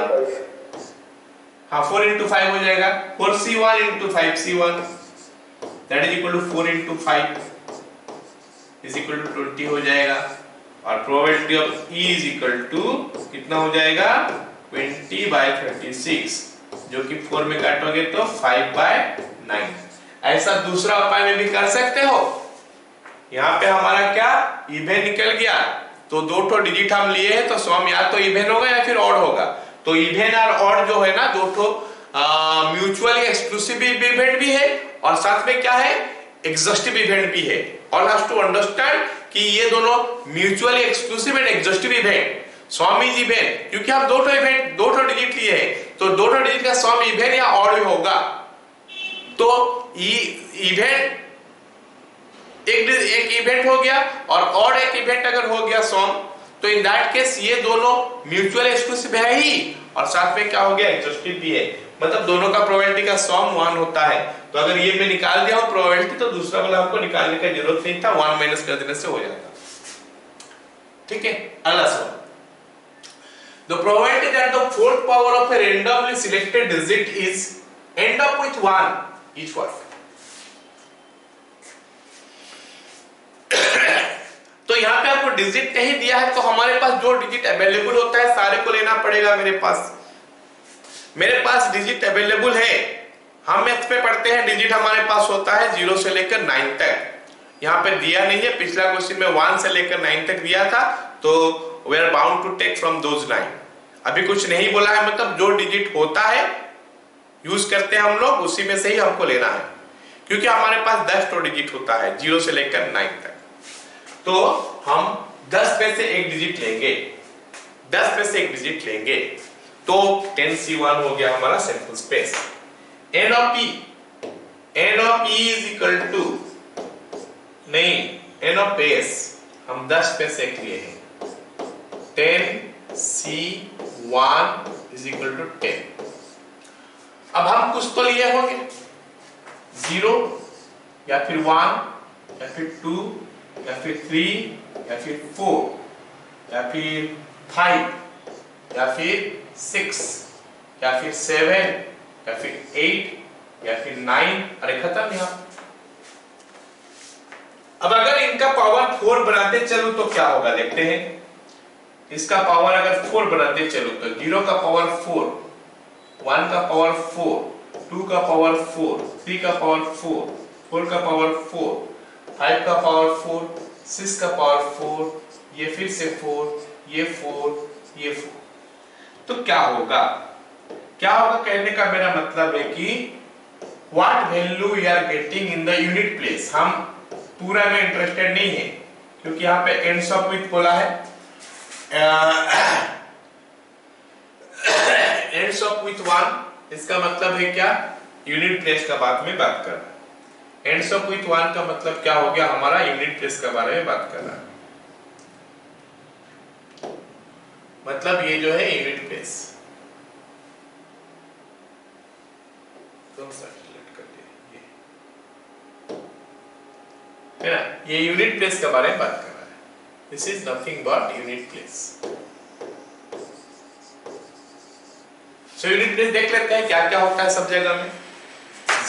हाँ, 4 into 5 हो जाएगा, 4c1 into 5c1 that is equal to 4 into 5 is equal to 20 हो जाएगा। और probability of E is equal to कितना हो जाएगा? 20 by 36, जो कि 4 में काटोगे तो 5 by 9। ऐसा दूसरा उपाय में भी कर सकते हो। यहाँ पे हमारा क्या इवन निकल गया, तो 2 डिजिट हम लिए हैं तो सम या तो इवन होगा या फिर ऑड होगा। तो इवन और ऑड जो है ना, 2 म्यूचुअली एक्सक्लूसिव इवेंट भी है और साथ में क्या है, एग्जॉस्टिव इवेंट भी है। ऑल हैव टू अंडरस्टैंड कि ये दोनों mutually exclusive and exhaustive event. Some is event, क्योंकि हम दो ठो डिजिट लिए हैं, तो दो ठो डिजिट का सम इवेंट या ऑड होगा। तो इवेंट एक इवेंट हो गया और ऑड एक इवेंट अगर हो गया सम, तो इन दैट केस ये दोनों म्यूचुअल एक्सक्लूसिव है ही, और साथ में क्या हो गया, एग्जॉस्टिव भी है। मतलब दोनों का प्रोबेबिलिटी का सम 1 होता है। तो अगर ये मैं निकाल दिया हूं प्रोबेबिलिटी, तो दूसरा वाला हमको निकालने की जरूरत नहीं था, 1 माइनस कर देने से हो जाता। ठीक है, अगला सवाल। The probability that the fourth power of a randomly selected digit is end up with 1 is what? तो यहाँ पे आपको डिजिट नहीं दिया है, तो हमारे पास जो डिजिट अवेलेबल होता है सारे को लेना पड़ेगा। मेरे पास डिजिट अवेलेबल है, हम मैथ्स में पढ़ते हैं डिजिट हमारे पास होता है 0 से लेकर 9 तक। यहाँ पे दिया नहीं है, पिछला क्वेश्चन में 1 से लेकर 9 तक दिया था, तो we are bound to take from those 9। अभी कुछ नहीं बोला है, मतलब जो डिजिट होता है यूज करते हैं हम लोग, उसी में से ही हमको लेना है, क्योंकि हमारे पास 10 तो डिजिट होता है 0 से लेकर 9 तक। तो हम 10 में से एक डिजिट लेंगे, 10 में से एक डिजिट लेंगे, तो 10C1 हो गया हमारा sample space. n of p is equal to, नहीं, n of s हम 10 में से एक लिए हैं, 10C1 is equal to 10। अब हम कुछ तो लिए होंगे, 0 या फिर 1 या फिर 2 या फिर 3 या फिर 4 या फिर 5 या फिर 6 या फिर 7 या फिर 8 या फिर 9। अरे खत्म यहाँ। अब अगर इनका पावर 4 बनाते चलो तो क्या होगा, देखते हैं। इसका पावर अगर 4 बनाते चलो तो 0 का पावर 4, 1 का पावर 4, 2 का पावर 4, 3 का पावर 4, 4 का पावर 4, 5 का पावर 4, 6 का पावर 4, ये फिर से 4, ये 4, ये 4। तो क्या होगा कहने का मेरा मतलब है कि what value we are getting in the unit place. हम पूरा में इंटरेस्टेड नहीं है, क्योंकि यहाँ पे एंड्स अप विथ बोला है, एंड्स अप विथ 1, इसका मतलब है क्या, यूनिट प्लेस का बाद में बात कर रहा है। एंड्स अप विथ 1 का मतलब क्या हो गया, हमारा यूनिट प्लेस के बारे में बात कर रहा है। मतलब ये जो है यूनिट प्लेस, है ना, ये यूनिट प्लेस के बारे में बात कर रहा है। This is nothing but unit place. So unit place देख लेते हैं क्या क्या होता है सब जगह में।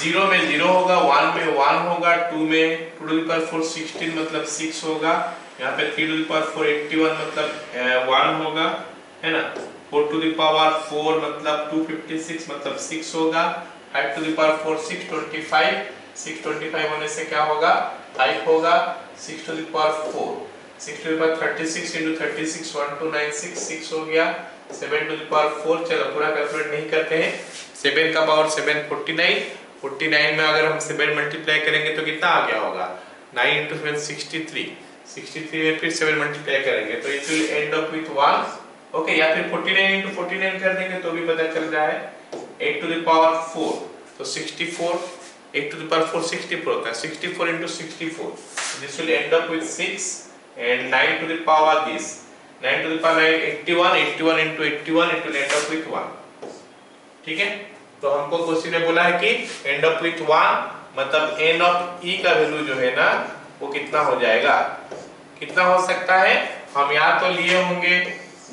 0 में 0 होगा, 1 में 1 होगा, 2 में 2 to the power 4 16 मतलब 6 होगा, यहाँ पे 3 to the power 4 81 मतलब 1 होगा, है ना, 4 to the power 4 मतलब 256 मतलब 6 होगा, 5 to the power 4 625, 625 होने से क्या होगा, 5 होगा, 6 to the power 4, 6 to the power 36 into 36 1296 6 हो गया, 7 to the power 4, चलो पूरा कैलकुलेट नहीं करते हैं, 7 का पावर 7 49, 49 में अगर हम 7 मल्टीप्लाई करेंगे तो कितना आ गया होगा, 9 into 7 63, 63 में फिर 7 मल्टीप्लाई करेंगे तो it will and up with 1। Okay, या फिर 49 into 49 कर देंगे तो भी पता चल रहा है, 8 to the power 4 तो 64, 8 to the power 4 64 होता है, 64 into 64, this will end up with 6, and 9 to the power this, 9 to the power 9 81, 81 into 81 it will end up with 1। ठीक है, तो हमको क्वेश्चन में बोला है कि end up with 1 मतलब n of e का वैल्यू जो है ना वो कितना हो जाएगा, कितना हो सकता है, हम या तो लिए होंगे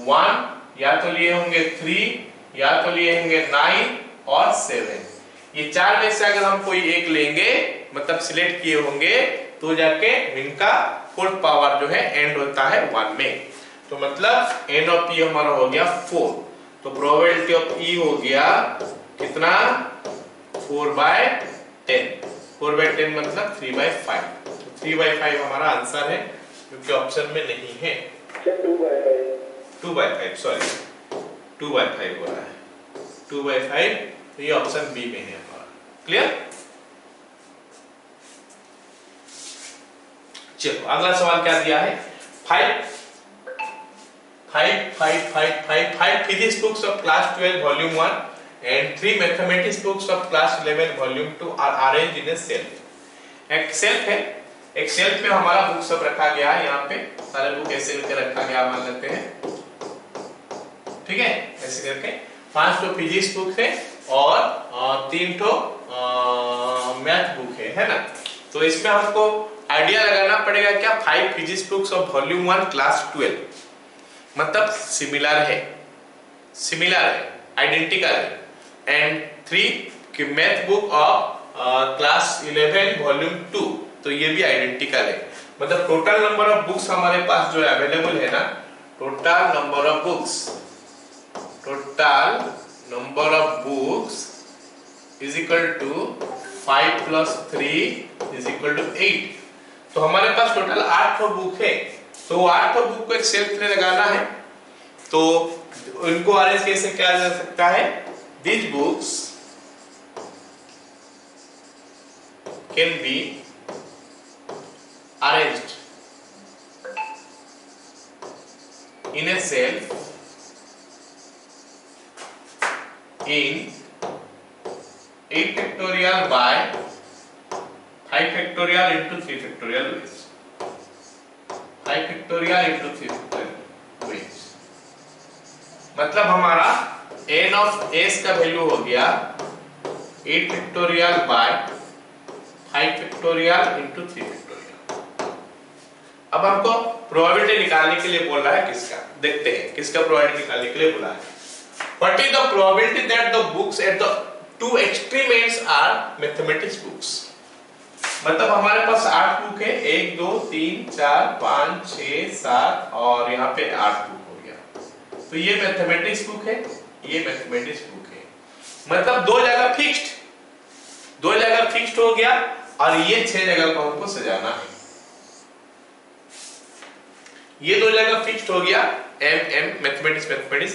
1, या तो लिए होंगे 3, या तो लिए होंगे 9 और 7। ये 4 में से अगर हम कोई एक लेंगे, मतलब सिलेक्ट किए होंगे, तो जाके इनका फोर्थ पावर जो है एंड होता है 1 में। तो मतलब n ऑफ e हमारा हो गया 4, तो प्रोबेबिलिटी ऑफ e हो गया कितना, 4/10, 4/10 मतलब 3/5, तो 3/5 हमारा आंसर है, क्योंकि ऑप्शन में नहीं है। 2/5 सॉरी 2/5 हो रहा है, 2/5, तो ये ऑप्शन बी में है हमारा। क्लियर? चलो अगला सवाल क्या दिया है, five physics books of class 12 volume 1 and 3 mathematics books of class 11 volume 2 are arranged in a shelf. एक शेल्फ है, एक शेल्फ में हमारा बुक सब रखा गया है, यहाँ पे सारे बुक ऐसे करके रखा गया मान लेते हैं, ठीक है, ऐसे करके 5 तो फिजिक्स बुक है और 3 तो मैथ बुक है ना। तो इसमें हमको आइडिया लगाना पड़ेगा क्या, 5 physics books of volume 1 class 12 मतलब सिमिलर है, आइडेंटिकल है, and 3 math book of class 11 volume 2 तो ये भी आइडेंटिकल है। मतलब टोटल नंबर ऑफ बुक्स हमारे पास जो है अवेलेबल है ना, total number of books is equal to 5 plus 3 is equal to 8। तो हमारे पास टोटल 8 बुक है, तो 8 बुक को एक शेल्फ में लगाना है, तो इनको अरेंज कैसे किया जा सकता है, these books can be arranged in a shelf in 8 factorial by 5 factorial into 3 factorial ways, 5 factorial into 3 factorial ways। मतलब हमारा n ऑफ s का वैल्यू हो गया 8 factorial by 5 factorial into 3 factorial. अब हमको प्रोबेबिलिटी निकालने के लिए बोल रहा है, किसका देखते हैं, किसका प्रोबेबिलिटी निकालने के लिए बोला है। What is the probability that the books at the two extreme ends are mathematics books. मतलब हमारे पास 8 बुक है, 1 2 3 4 5 6 7 और यहाँ पे 8 बुक हो गया, तो ये मैथमेटिक्स बुक है, ये मैथमेटिक्स बुक है। मतलब दो जगह फिक्स्ड हो गया और ये 6 जगह को हमको सजाना है, ये 2 जगह फिक्स्ड हो गया, एम मैथमेटिक्स,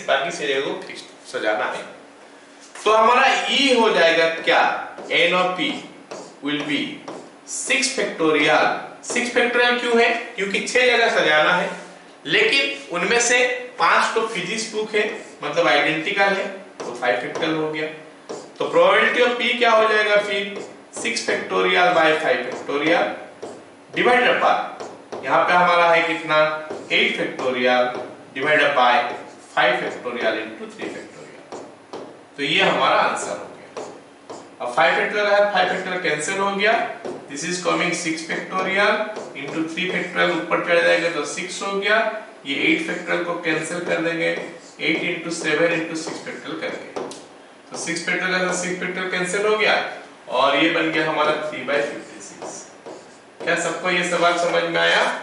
बाकी 6 जगह को फिक्स्ड सजाना है। तो हमारा ई हो जाएगा क्या, एन और P will be 6 factorial. 6 factorial क्यों है, क्योंकि 6 जगह सजाना है, लेकिन उनमें से 5 तो फिजिक्स बुक है मतलब आइडेंटिकल है, तो 5 फैक्टोरियल हो गया। तो प्रोबेबिलिटी ऑफ पी क्या हो जाएगा फिर 6 factorial by 5 factorial divided by, यहाँ पे हमारा है कितना 8 factorial divided by 5 factorial into 3 factorial. तो ये हमारा आंसर हो गया। अब 5 फैक्टोरियल है, 5 फैक्टोरियल कैंसिल हो गया, this is coming 6 factorial into 3 factorial, ऊपर चढ़ जाएगा तो 6 हो गया, ये 8 फैक्टोरियल को कैंसिल कर देंगे, 8 into 7 into 6 फैक्टोरियल करेंगे, तो 6 फैक्टोरियल से 6 फैक्टोरियल कैंसिल हो गया और ये बन गया हमारा 3/56। क्या सबको ये सवाल समझ में आया?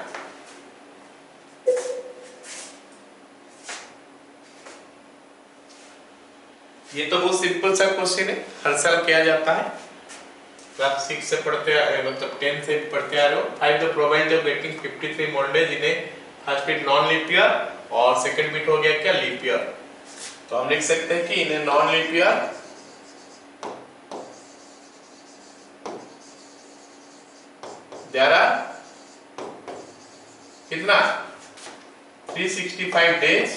ये तो बहुत सिंपल सा क्वेश्चन है, हर साल किया जाता है, क्लास 6 से पढ़ते आ रहे मतलब 10 से पढ़ते आ रहे हो। Find the probability of getting 53 Mondays in a first bit non leap year और सेकंड बिट हो गया क्या लीप ईयर। तो हम लिख सकते हैं कि in a non leap year there are कितना 365 days.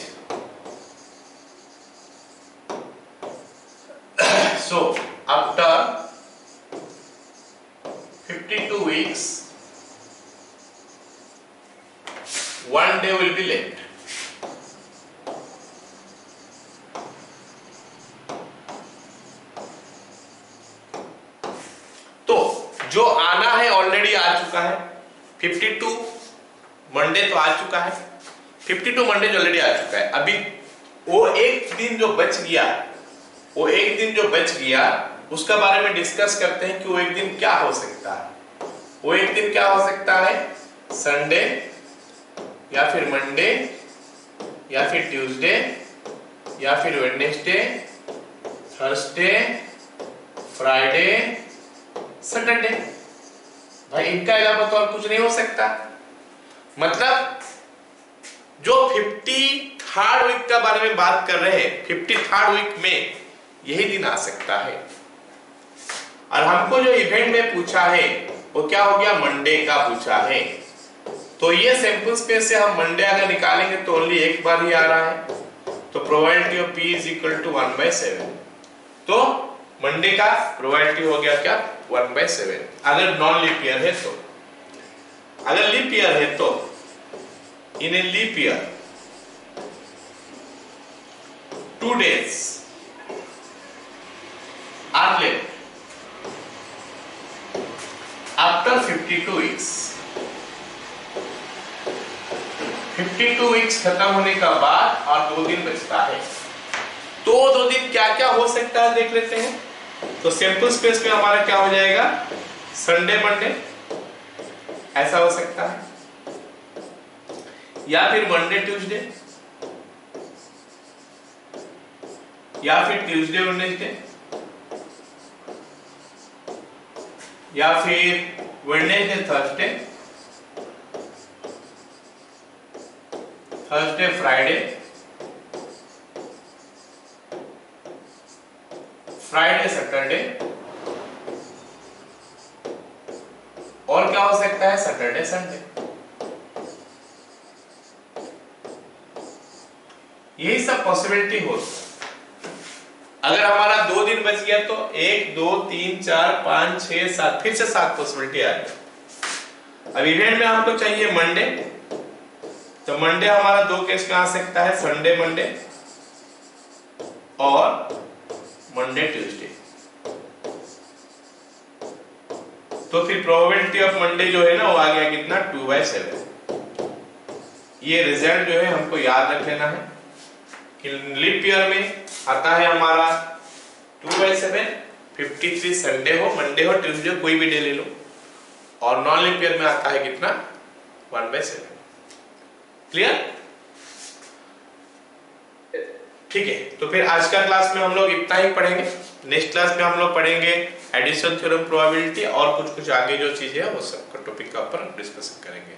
So after 52 weeks, one day will be left. तो जो आना है ऑलरेडी आ चुका है, 52 मंडे तो आ चुका है, 52 मंडे ऑलरेडी आ चुका है। अभी वो एक दिन जो बच गया, वो एक दिन जो बच गया उसका बारे में डिस्कस करते हैं कि वो एक दिन क्या हो सकता है। वो एक दिन क्या हो सकता है, संडे या फिर मंडे या फिर ट्यूसडे या फिर वेडनेसडे, थर्सडे, फ्राइडे, सैटरडे। भाई इनका अलावा तो और कुछ नहीं हो सकता। मतलब जो 53rd वीक का बारे में बात कर रहे हैं, 53rd वीक में यही दिन आ सकता है। और हमको जो इवेंट में पूछा है वो क्या हो गया, मंडे का पूछा है। तो ये सैंपल स्पेस से हम मंडे अगर निकालेंगे तो ओनली एक बार ही आ रहा है, तो probability of P is equal to 1/7। तो मंडे का प्रोबेबिलिटी हो गया क्या 1/7 अगर नॉन लीप ईयर है तो। अगर लीप ईयर है तो in a leap year 2 days are left after 52 weeks। 52 weeks खत्म होने का बाद और 2 दिन बचता है, तो 2 दिन क्या क्या हो सकता है देख लेते हैं। तो सैंपल स्पेस में हमारा क्या हो जाएगा, संडे मंडे ऐसा हो सकता है, या फिर मंडे ट्यूसडे, या फिर ट्यूसडे वेडनेसडे, या फिर Wednesday Thursday, Thursday Friday, Friday Saturday, और क्या हो सकता है सैटरडे संडे। यही सब पॉसिबिलिटी हो। अगर हमारा 2 दिन बच गया तो 1 2 3 4 5 6 7 फिर से 7 पॉसिबिलिटी आ गई। अब इवेंट में हमको चाहिए मंडे, तो मंडे हमारा 2 केस में आ सकता है, संडे मंडे और मंडे ट्यूसडे। तो फिर प्रोबेबिलिटी ऑफ मंडे जो है ना वो आ गया कितना 2/7। ये रिजल्ट जो है हमको याद रख लेना है कि लीप ईयर में आता है हमारा 2/7, 53 संडे हो मंडे हो ट्यूसडे कोई भी डे ले लो, और नॉन लीप ईयर में आता है कितना 1/7। क्लियर? ठीक है, तो फिर आज का क्लास में हम लोग इतना ही पढ़ेंगे। नेक्स्ट क्लास में हम लोग पढ़ेंगे एडिशन थ्योरम, प्रोबेबिलिटी और कुछ आगे जो चीजें है वो सब टॉपिक का ऊपर डिस्कस करेंगे।